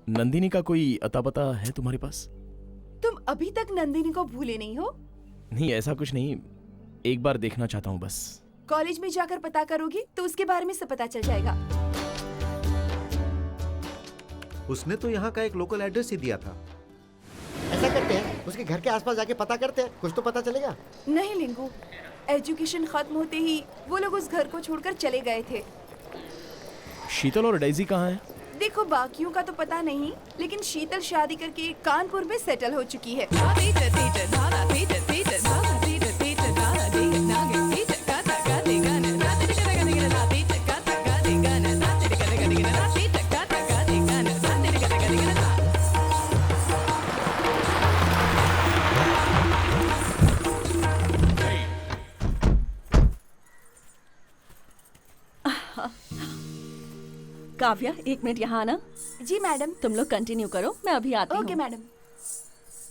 S2: नंदिनी का कोई अता पता है तुम्हारे पास?
S4: तुम अभी तक नंदिनी को भूले नहीं हो?
S2: नहीं, ऐसा कुछ नहीं, एक बार देखना चाहता हूँ बस।
S4: कॉलेज में जाकर पता करोगी तो उसके बारे में सब पता चल जाएगा।
S7: उसने तो यहाँ का एक लोकल एड्रेस ही दिया था।
S6: ऐसा करते हैं, उसके घर के आसपास जाके पता करते हैं, कुछ तो पता चलेगा।
S4: नहीं लिंगू, एजुकेशन खत्म होते ही वो लोग उस घर को छोड़कर चले गए थे।
S2: शीतल और डेजी कहाँ हैं?
S4: देखो बाकियों का तो पता नहीं, लेकिन शीतल शादी करके कानपुर में सेटल हो चुकी है।
S3: काव्या, एक मिनट यहाँ आना।
S4: जी मैडम।
S3: तुम लोग कंटिन्यू करो, मैं अभी आती हूँ।
S4: Okay madam.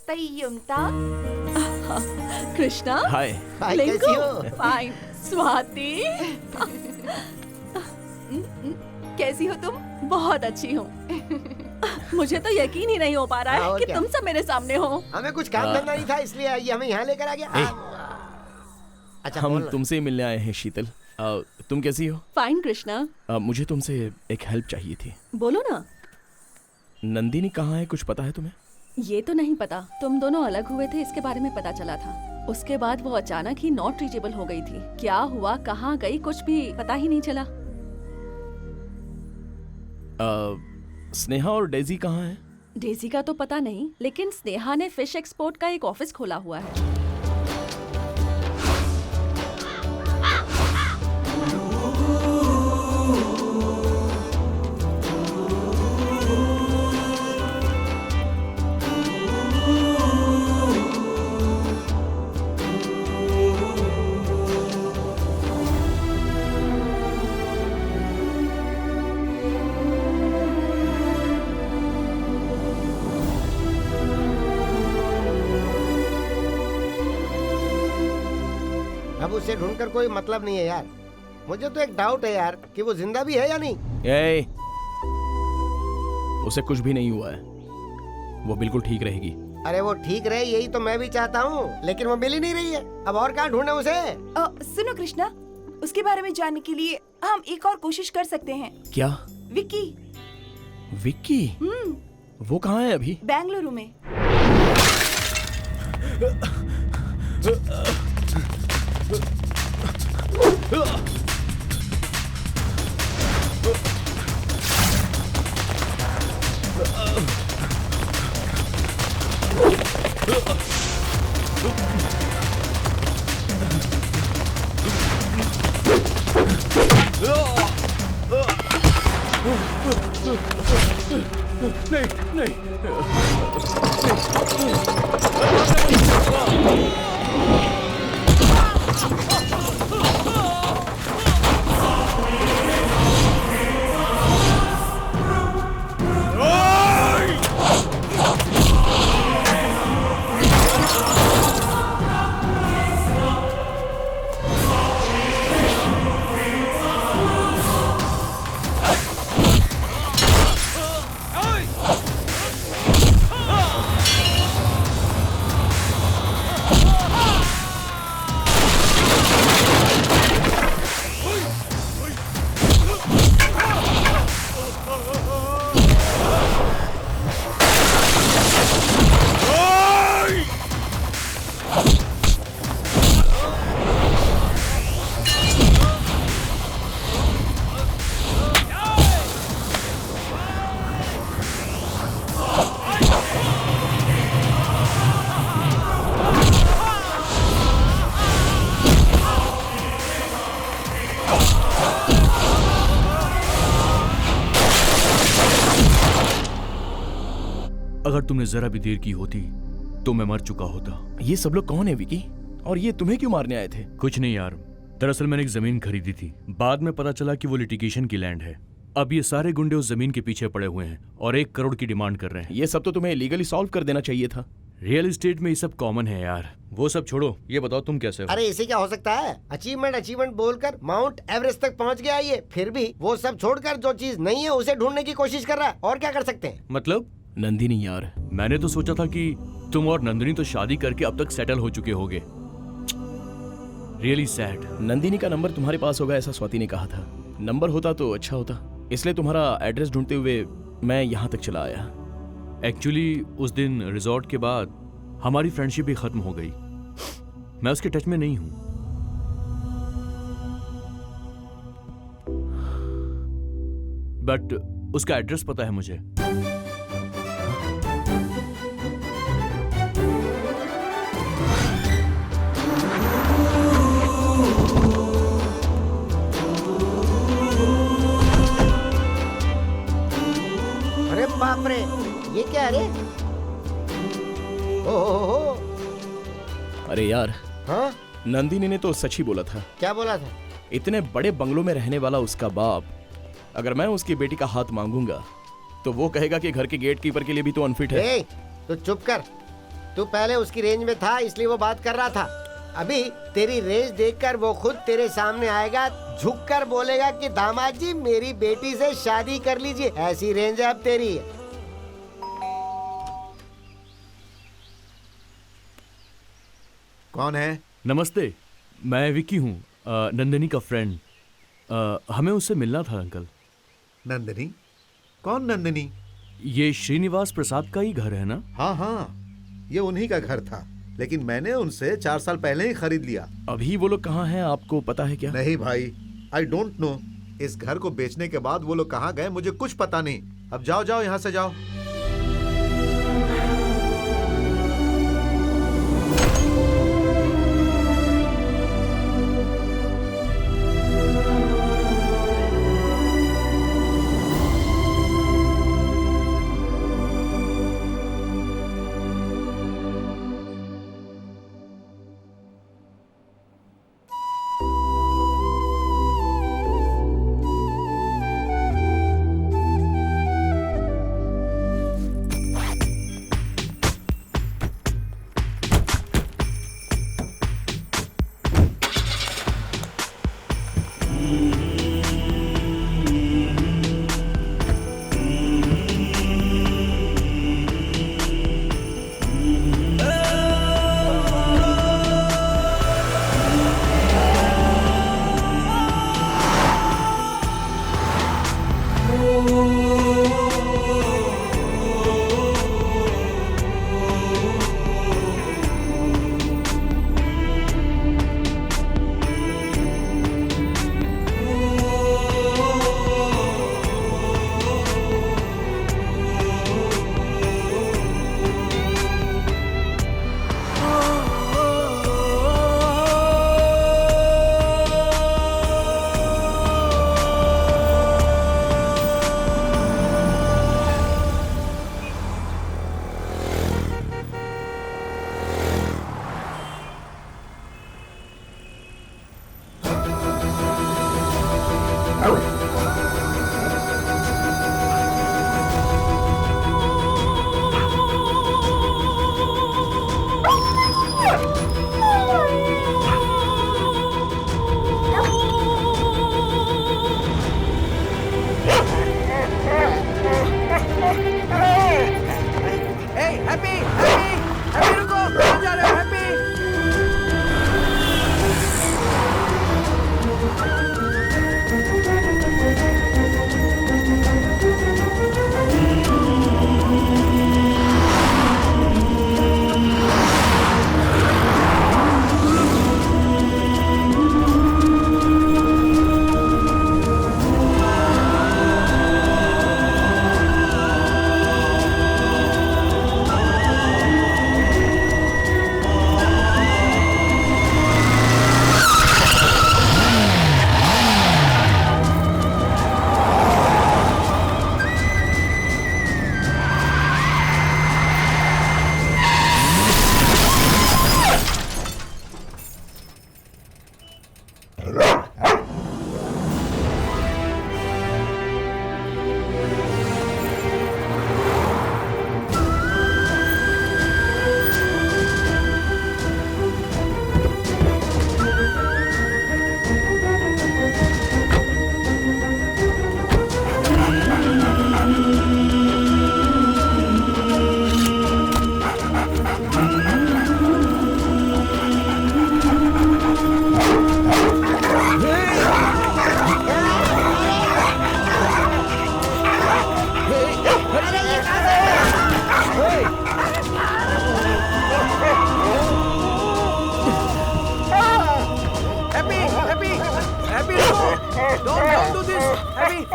S4: तय्युमता।
S3: कृष्णा।
S2: हाय।
S6: हाय, कैसी हो?
S3: फाइन। स्वाति।
S4: कैसी हो तुम?
S3: बहुत अच्छी हूँ। मुझे तो यकीन ही नहीं हो पा रहा है कि तुम सब मेरे सामने हो।
S6: हमें कुछ काम धंधा नहीं था, इसलिए ये हमें यहाँ लेकर आ गया। अच्छा,
S2: हम
S6: बोलना।
S2: तुमसे मिलने आए हैं शीतल। तुम कैसी हो?
S3: फाइन कृष्णा।
S2: मुझे तुमसे एक हेल्प चाहिए थी।
S3: बोलो ना।
S2: नंदिनी कहाँ है, कुछ पता है तुम्हें?
S3: ये तो नहीं पता, तुम दोनों अलग हुए थे इसके बारे में पता चला था। उसके बाद वो अचानक ही नॉट रीचेबल हो गई थी। क्या हुआ, कहाँ गई, कुछ भी पता ही नहीं चला।
S2: स्नेहा और डेजी कहाँ हैं?
S3: डेजी का तो पता नहीं, लेकिन स्नेहा ने फिश एक्सपोर्ट का एक ऑफिस खोला हुआ है।
S6: अब उसे ढूंढकर कोई मतलब नहीं है यार। मुझे तो एक डाउट है यार कि वो जिंदा भी है या नहीं।
S2: ए, उसे कुछ भी नहीं हुआ है, वो बिल्कुल ठीक रहेगी।
S6: अरे वो ठीक रहे यही तो मैं भी चाहता हूँ, लेकिन वो मिल ही नहीं रही है। अब और कहाँ ढूंढे उसे?
S4: सुनो कृष्णा, उसके बारे में जानने के लिए हम एक और कोशिश कर सकते हैं।
S2: क्या?
S4: विक्की।
S2: विक्की? वो कहाँ है अभी?
S4: बेंगलुरु में।
S1: अगर तुमने जरा भी देर की होती तो मैं मर चुका होता।
S2: ये सब लोग कौन है विकी? और ये तुम्हें क्यों मारने आए थे?
S1: कुछ नहीं यार, दरअसल मैंने एक जमीन खरीदी थी। बाद में पता चला कि वो लिटिगेशन की लैंड है। अब ये सारे गुंडे उस जमीन के पीछे पड़े हुए हैं और 1 करोड़ की डिमांड कर रहे हैं।
S2: ये सब तो तुम्हें लीगली सॉल्व कर देना चाहिए था।
S1: रियल एस्टेट में ये सब कॉमन है यार। वो सब छोड़ो, ये बताओ तुम कैसे हो?
S6: अरे इसे क्या हो सकता है? अचीवमेंट बोलकर माउंट एवरेस्ट तक पहुंच गया ये, फिर भी वो सब छोड़कर जो चीज नहीं है उसे ढूंढने की कोशिश कर रहा है। और क्या कर सकते हैं?
S1: मतलब?
S2: नंदिनी यार,
S1: मैंने तो सोचा था कि तुम और नंदिनी तो शादी करके अब तक सेटल हो चुके होगे। Really sad.
S2: नंदिनी का नंबर तुम्हारे पास होगा ऐसा स्वाति ने कहा था। नंबर होता तो अच्छा होता, इसलिए तुम्हारा एड्रेस ढूंढते हुए मैं यहाँ तक चला आया।
S1: एक्चुअली उस दिन रिजॉर्ट के बाद हमारी फ्रेंडशिप भी खत्म हो गई। मैं उसके टच में नहीं हूं। बट उसका एड्रेस पता है मुझे।
S6: अरे बाप रे, ये क्या है रे? ओहो,
S2: अरे यार,
S6: हाँ?
S2: नंदिनी ने तो सच ही बोला था।
S6: क्या बोला था?
S2: इतने बड़े बंगलों में रहने वाला उसका बाप, अगर मैं उसकी बेटी का हाथ मांगूंगा तो वो कहेगा कि घर के गेट कीपर के लिए भी तो अनफिट है।
S6: तू चुप कर। तू पहले उसकी रेंज में था इसलिए वो बात कर रहा था। अभी तेरी रेंज देखकर वो खुद तेरे सामने आएगा, झुककर बोलेगा कि दामाद जी मेरी बेटी से शादी कर लीजिए। ऐसी रेंज अब तेरी है।
S7: कौन है?
S1: नमस्ते, मैं विकी हूँ, नंदिनी का फ्रेंड। हमें उससे मिलना था अंकल।
S7: नंदिनी? कौन नंदिनी?
S1: ये श्रीनिवास प्रसाद का ही घर है ना?
S7: हाँ हाँ, ये उन्हीं का घर था, लेकिन मैंने उनसे 4 साल पहले ही खरीद लिया।
S2: अभी वो लोग कहाँ हैं आपको पता है क्या?
S7: नहीं भाई, आई डोंट नो। इस घर को बेचने के बाद वो लोग कहाँ गए मुझे कुछ पता नहीं। अब जाओ जाओ, यहाँ से जाओ।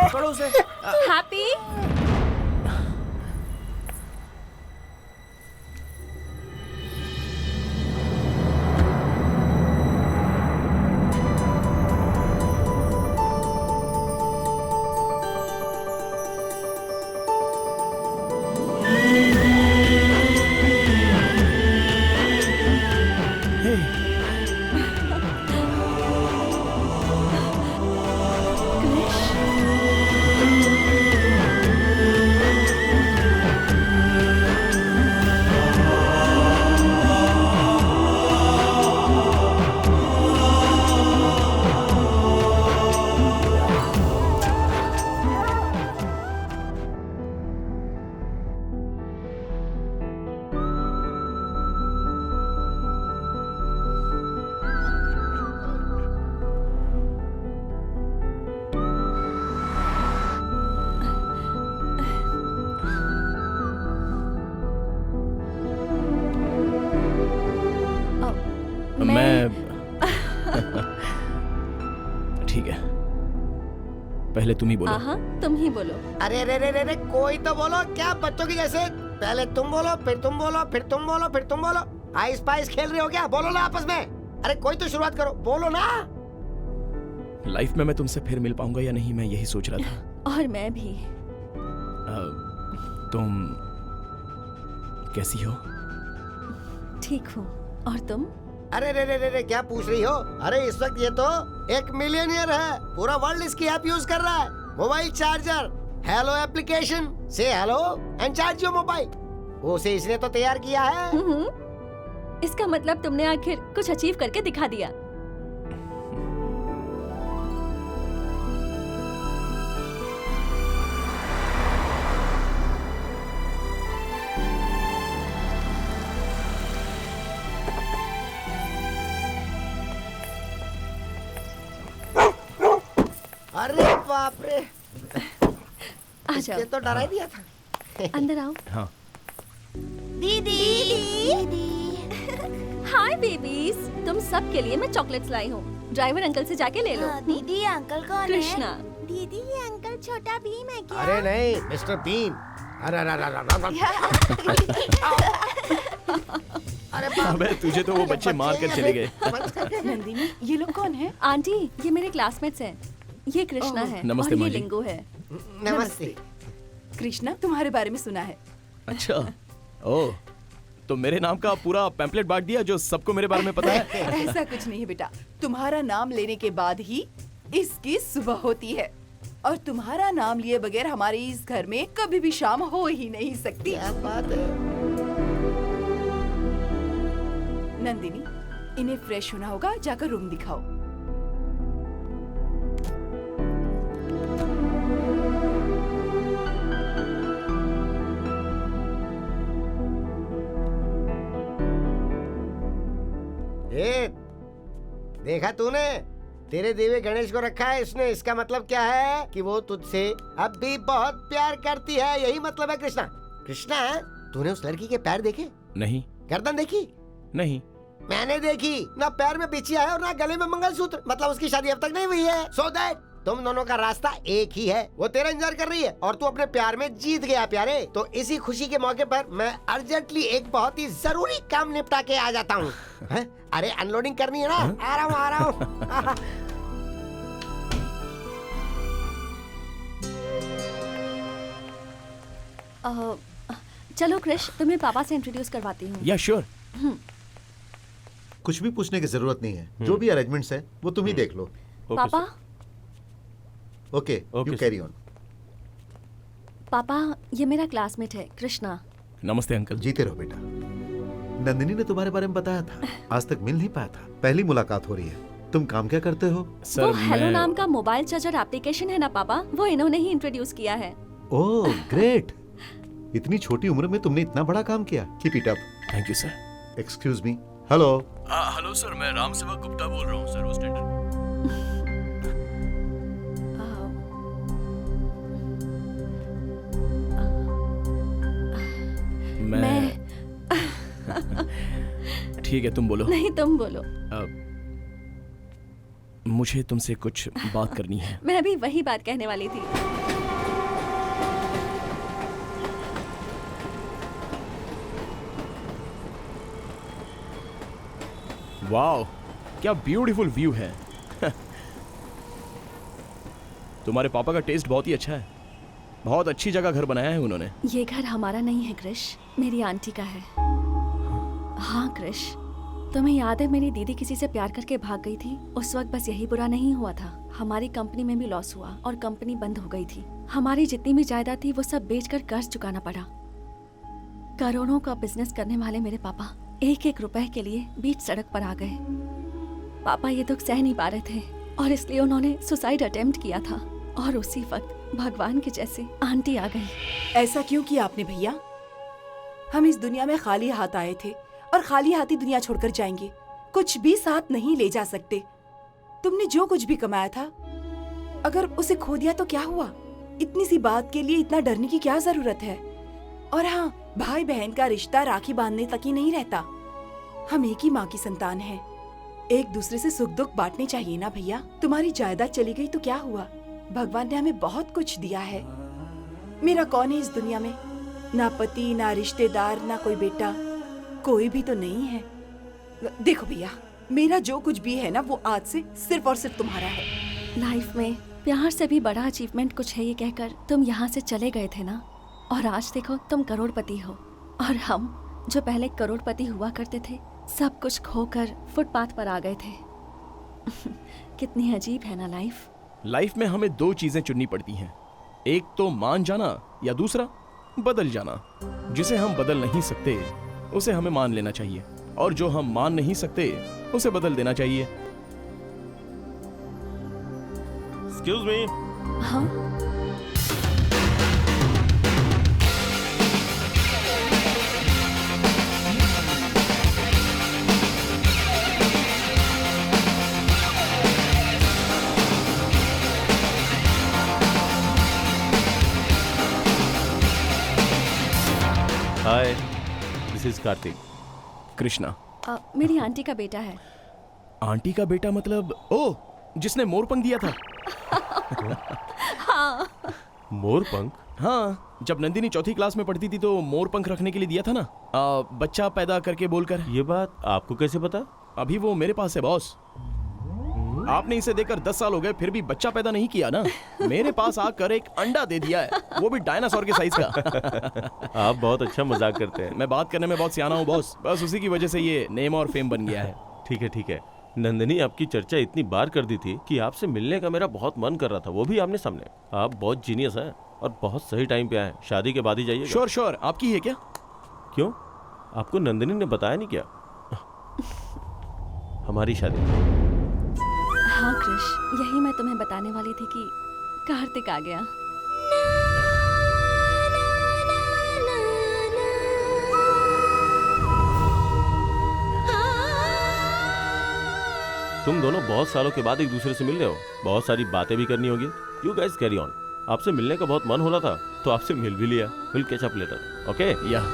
S9: पकड़ो उसे।
S3: हैप्पी
S2: मैं ठीक है, पहले तुम ही बोलो।
S3: हाँ तुम ही बोलो।
S6: अरे रे रे रे रे, कोई तो बोलो, क्या बच्चों की जैसे पहले तुम बोलो फिर तुम बोलो फिर तुम बोलो फिर तुम बोलो। आइस पाइस खेल रहे हो क्या? बोलो ना आपस में। अरे कोई तो शुरुआत करो, बोलो ना।
S2: लाइफ में मैं तुमसे फिर मिल पाऊंगा या नहीं, मैं यही सोच रहा था।
S3: और मैं भी।
S2: तुम कैसी हो?
S3: ठीक हूँ, और तुम?
S6: अरे रे रे रे रे, क्या पूछ रही हो? अरे इस वक्त ये तो एक मिलियनियर है, पूरा वर्ल्ड इसकी ऐप यूज कर रहा है। मोबाइल चार्जर, हेलो एप्लीकेशन, से hello and charge your mobile. उसे इसने तो तैयार किया है।
S3: इसका मतलब तुमने आखिर कुछ अचीव करके दिखा दिया।
S6: अरे बाप रे,
S3: आ जाओ।
S6: ये तो डरा ही दिया था।
S3: अंदर आओ।
S2: हाँ।
S3: दीदी। हाय बेबीज, तुम सब के लिए मैं चॉकलेट्स लाई हूँ। ड्राइवर अंकल से जाके ले लो।
S11: दीदी अंकल कौन है?
S3: कृष्णा।
S11: दीदी ये अंकल छोटा भीम है क्या?
S6: अरे नहीं, मिस्टर बीन। अरे
S2: अबे तुझे तो वो बच्चे मार कर चले गए।
S4: नंदिनी, ये लोग कौन है?
S3: आंटी, ये मेरे क्लासमेट्स हैं। ये कृष्णा है
S2: नमस्ते
S3: और
S2: माँ
S3: ये
S2: जी।
S3: लिंगू है।
S6: नमस्ते।
S4: कृष्णा, तुम्हारे बारे में सुना है।
S2: अच्छा, ओह, तो मेरे नाम का पूरा पैम्पलेट बांट दिया जो सबको मेरे बारे में पता है।
S4: ऐसा कुछ नहीं है बेटा, तुम्हारा नाम लेने के बाद ही इसकी सुबह होती है, और तुम्हारा नाम लिए बगैर हमारे इस घर में कभी भी शाम हो ही नहीं सकती।
S6: क्या बात है?
S4: नंदिनी, इन्हें फ्रेश होना होगा, जाकर रूम दिखाओ।
S6: देखा तूने, तेरे देवे गणेश को रखा है इसने। इसका मतलब क्या है कि वो तुझसे अब भी बहुत प्यार करती है। यही मतलब है कृष्णा। कृष्णा, तूने उस लड़की के पैर देखे?
S2: नहीं।
S6: गर्दन देखी?
S2: नहीं।
S6: मैंने देखी। ना पैर में बिछिया है और ना गले में मंगलसूत्र। मतलब उसकी शादी अब तक नहीं हुई है। सो दैट तुम दोनों का रास्ता एक ही है। वो तेरा इंतजार कर रही है और तू अपने प्यार में जीत गया प्यारे। तो इसी खुशी के मौके पर मैं अर्जेंटली एक बहुत ही जरूरी काम निपटा के आ जाता हूँ। अरे अनलोडिंग करनी है ना। आ रहा हूँ।
S3: चलो क्रिश, तुम्हें पापा से इंट्रोड्यूस करवाती हूँ।
S2: या श्योर।
S7: कुछ भी पूछने की जरूरत नहीं है। जो भी अरेंजमेंट्स है वो तुम ही देख लो।
S3: पापा।
S7: Okay, you carry on.
S3: पापा, ये मेरा क्लासमेट है कृष्णा।
S2: नमस्ते अंकल।
S7: जीते रहो बेटा। नंदिनी ने तुम्हारे बारे में बताया था, आज तक मिल नहीं पाया था। पहली मुलाकात हो रही है। तुम काम क्या करते हो?
S2: सर,
S3: वो हेलो नाम का मोबाइल चार्जर एप्लीकेशन है ना पापा, वो इन्होंने ही इंट्रोड्यूस किया है।
S7: Oh great. इतनी छोटी उम्र में तुमने इतना बड़ा काम किया। Keep it up.
S2: Thank you sir.
S7: Excuse me. Hello.
S1: Hello sir, मैं राम सेवक गुप्ता बोल रहा हूँ सर, उस टेंडर।
S2: मैं ठीक है, तुम बोलो।
S3: नहीं, तुम बोलो।
S2: मुझे तुमसे कुछ बात करनी है।
S3: मैं भी वही बात कहने वाली थी।
S2: वाओ, क्या ब्यूटीफुल व्यू है। तुम्हारे पापा का टेस्ट बहुत ही अच्छा है। बहुत अच्छी जगह घर बनाया है उन्होंने।
S3: ये घर हमारा नहीं है क्रिश, मेरी आंटी का है। हाँ क्रिश, तुम्हें याद है मेरी दीदी किसी से प्यार करके भाग गई थी? उस वक्त बस यही बुरा नहीं हुआ था, हमारी कंपनी में भी लॉस हुआ और कंपनी बंद हो गई थी। हमारी जितनी भी जायदाद थी वो सब बेचकर कर्ज चुकाना पड़ा। करोड़ों का बिजनेस करने वाले मेरे पापा एक एक रुपए के लिए बीच सड़क पर आ गए। पापा ये दुख सह नहीं पा रहे थे और इसलिए उन्होंने सुसाइड अटेम्प्ट किया था। और उसी वक्त भगवान की जैसी आंटी आ गई।
S4: ऐसा क्यों किया आपने भैया? हम इस दुनिया में खाली हाथ आए थे और खाली हाथ ही दुनिया छोड़कर जाएंगे। कुछ भी साथ नहीं ले जा सकते। तुमने जो कुछ भी कमाया था, अगर उसे खो दिया तो क्या हुआ? इतनी सी बात के लिए इतना डरने की क्या जरूरत है? और हाँ, भाई बहन का रिश्ता राखी बांधने तक ही नहीं रहता। हम एक ही माँ की संतान हैं। एक दूसरे से सुख दुख बांटने चाहिए ना भैया। तुम्हारी जायदाद चली गई तो क्या हुआ? भगवान ने हमें बहुत कुछ दिया है। मेरा कौन है इस दुनिया में? ना पति, ना रिश्तेदार, ना कोई बेटा, कोई भी तो नहीं है। देखो भैया, मेरा जो कुछ भी है ना वो आज से सिर्फ और सिर्फ तुम्हारा है।
S3: लाइफ में प्यार से भी बड़ा अचीवमेंट कुछ है ये कहकर तुम यहाँ से चले गए थे ना, और आज देखो तुम करोड़पति हो। और हम जो पहले करोड़पति हुआ करते थे, सब कुछ खोकर फुटपाथ पर आ गए थे। कितनी अजीब है ना लाइफ।
S2: लाइफ में हमें दो चीजें चुननी पड़ती हैं, एक तो मान जाना या दूसरा बदल जाना। जिसे हम बदल नहीं सकते उसे हमें मान लेना चाहिए, और जो हम मान नहीं सकते उसे बदल देना चाहिए।
S5: Excuse me.
S3: हाँ,
S5: हाय, दिस इज कार्तिक।
S2: कृष्णा।
S3: मेरी आंटी का बेटा है।
S2: आंटी का बेटा मतलब ओ, जिसने मोरपंख दिया था।
S5: मोरपंख?
S2: हाँ, जब नंदिनी चौथी क्लास में पढ़ती थी तो मोरपंख रखने के लिए दिया था ना, बच्चा पैदा करके बोलकर।
S5: ये बात आपको कैसे पता?
S2: अभी वो मेरे पास है बॉस। आपने इसे देकर 10 साल हो गए, फिर भी बच्चा पैदा नहीं किया ना। मेरे पास आकर एक अंडा दे दिया है, वो भी डायनासोर के साइज का।
S5: आप बहुत अच्छा मजाक करते हैं।
S2: मैं बात करने में बहुत सियाना हूँ बॉस, बस उसी की वजह से ये नेम और फेम बन गया है।
S5: ठीक है ठीक है। नंदिनी आपकी चर्चा इतनी बार कर दी थी कि आपसे मिलने का मेरा बहुत मन कर रहा था, वो भी आमने सामने। आप बहुत जीनियस हैं और बहुत सही टाइम पे आए। शादी के बाद ही जाइए।
S2: Sure sure. आपकी है क्या?
S5: क्यों, आपको नंदिनी ने बताया नहीं क्या? हमारी शादी।
S3: हाँ कृष, यही मैं तुम्हें बताने वाली थी कि कार्तिक आ गया।
S5: तुम दोनों बहुत सालों के बाद एक दूसरे से मिल रहे हो, बहुत सारी बातें भी करनी होगी। You guys carry on. आपसे मिलने का बहुत मन हो रहा था तो आपसे मिल भी लिया। Will catch up later, okay?
S2: या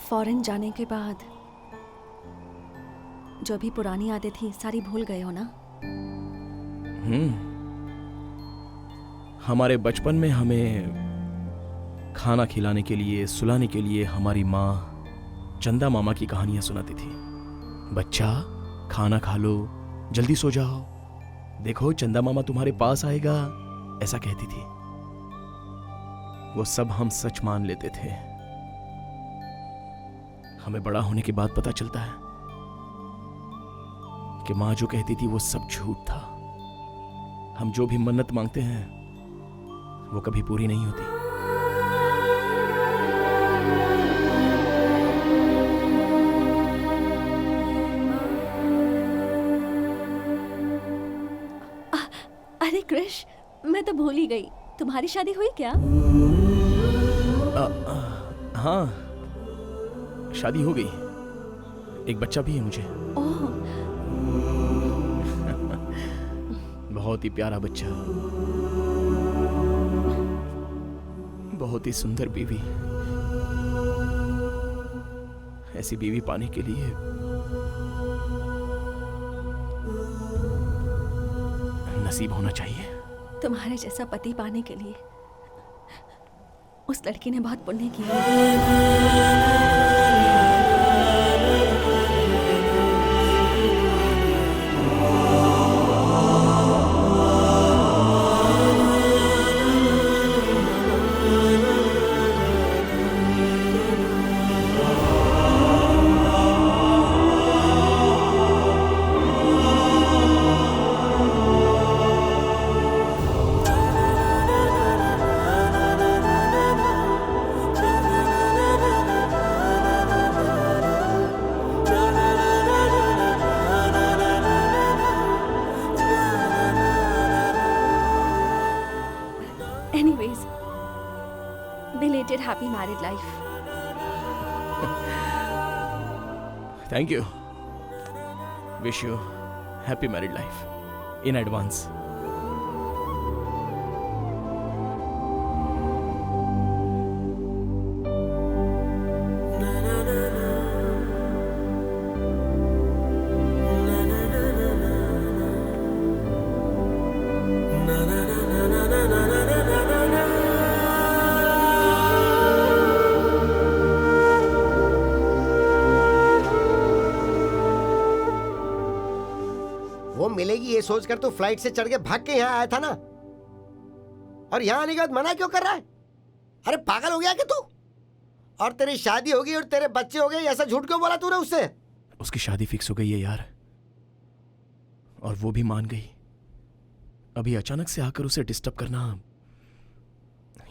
S3: फॉरेन जाने के बाद जो भी पुरानी यादें थी सारी भूल गए हो ना?
S2: हमारे बचपन में हमें खाना खिलाने के लिए, सुलाने के लिए हमारी माँ चंदा मामा की कहानियां सुनाती थी। बच्चा, खाना खा लो, जल्दी सो जाओ, देखो चंदा मामा तुम्हारे पास आएगा, ऐसा कहती थी। वो सब हम सच मान लेते थे। हमें बड़ा होने के बाद पता चलता है कि माँ जो कहती थी वो सब झूठ था। हम जो भी मन्नत मांगते हैं वो कभी पूरी नहीं होती।
S3: अरे कृष, मैं तो भूल ही गई, तुम्हारी शादी हुई क्या?
S2: हाँ, शादी हो गई, एक बच्चा भी है मुझे।
S3: ओह,
S2: बहुत ही प्यारा बच्चा, बहुत ही सुंदर बीवी। ऐसी बीवी पाने के लिए नसीब होना चाहिए।
S3: तुम्हारे जैसा पति पाने के लिए उस लड़की ने बहुत पुण्य किया है। Anyways, belated happy married life.
S2: Thank you. Wish you happy married life in advance.
S6: वो मिलेगी ये सोचकर तू फ्लाइट से चढ़ के भाग के यहाँ आया था ना, और यहाँ आने के बाद मना क्यों कर रहा है? अरे पागल हो गया क्या तू? और तेरी शादी होगी और तेरे बच्चे हो गए, ऐसा झूठ क्यों बोला तूने उससे?
S2: उसकी शादी फिक्स हो गई है यार, और वो भी मान गई। अभी अचानक से आकर उसे डिस्टर्ब करना,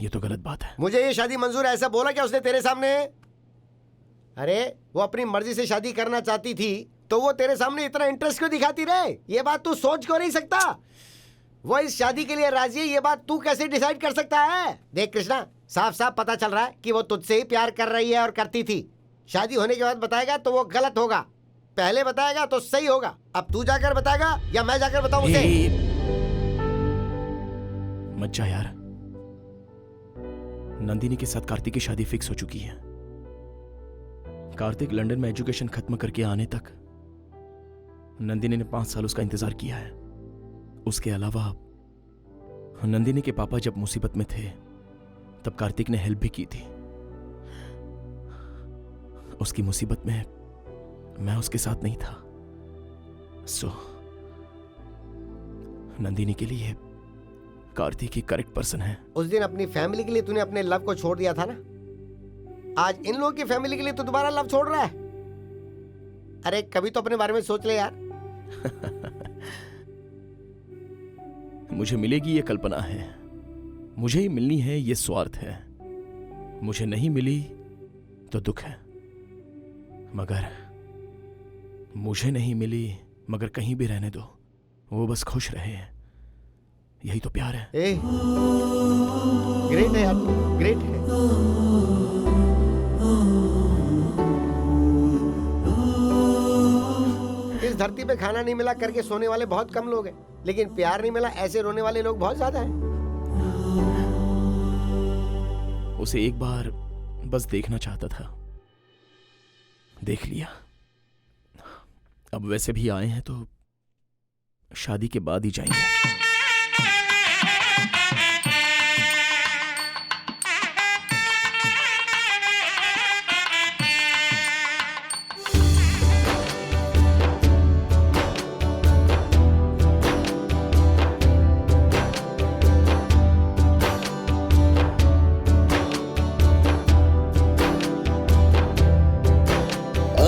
S2: ये तो गलत बात है। मुझे ये शादी मंजूर है ऐसा बोला क्या उसने तेरे सामने? अरे वो अपनी मर्जी से शादी करना चाहती थी तो वो तेरे सामने इतना इंटरेस्ट क्यों दिखाती रहे? ये बात तू सोच क्यों नहीं सकता? वो इस शादी के लिए राजी है, ये बात तू कैसे डिसाइड कर सकता है? देख कृष्णा, साफ साफ पता चल रहा है कि वो तुझसे ही प्यार कर रही है और करती थी। शादी होने के बाद बताएगा तो वो गलत होगा, पहले बताएगा तो सही होगा। अब तू जाकर बताएगा या मैं जाकर बताऊं उसे? मत जा यार, नंदिनी के साथ कार्तिक की शादी फिक्स हो चुकी है। कार्तिक लंदन में एजुकेशन खत्म करके आने तक नंदिनी ने 5 साल उसका इंतजार किया है। उसके अलावा नंदिनी के पापा जब मुसीबत में थे तब कार्तिक ने हेल्प भी की थी। उसकी मुसीबत में मैं उसके साथ नहीं था, सो नंदिनी के लिए कार्तिक ही करेक्ट पर्सन है।
S6: उस दिन अपनी फैमिली के लिए तूने अपने लव को छोड़ दिया था ना, आज इन लोगों की फैमिली के लिए तो दोबारा लव छोड़ रहा है। अरे कभी तो अपने बारे में सोच ले यार।
S2: मुझे मिलेगी ये कल्पना है, मुझे ही मिलनी है ये स्वार्थ है, मुझे नहीं मिली तो दुख है, मगर मुझे नहीं मिली मगर कहीं भी रहने दो, वो बस खुश रहे, यही तो प्यार है।
S6: ग्रेट है यार, ग्रेट है। इस धरती पे खाना नहीं मिला करके सोने वाले बहुत कम लोग हैं, लेकिन प्यार नहीं मिला ऐसे रोने वाले लोग बहुत ज्यादा हैं।
S2: उसे एक बार बस देखना चाहता था, देख लिया। अब वैसे भी आए हैं तो शादी के बाद ही जाएंगे।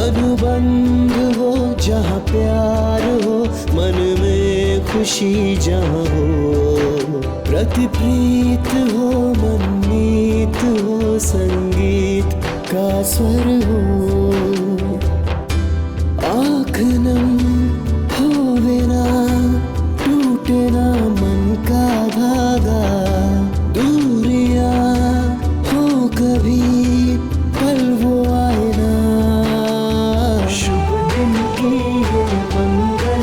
S12: अनुबंध हो जहाँ प्यार हो, मन में खुशी जहाँ हो, प्रतिप्रीत हो, मनमीत हो, संगीत का स्वर हो, आँख नम होवे ना, टूटे ना मन का धागा, दूरियां हो कभी पल वो आए ना, शुभ दिन की हो मंगल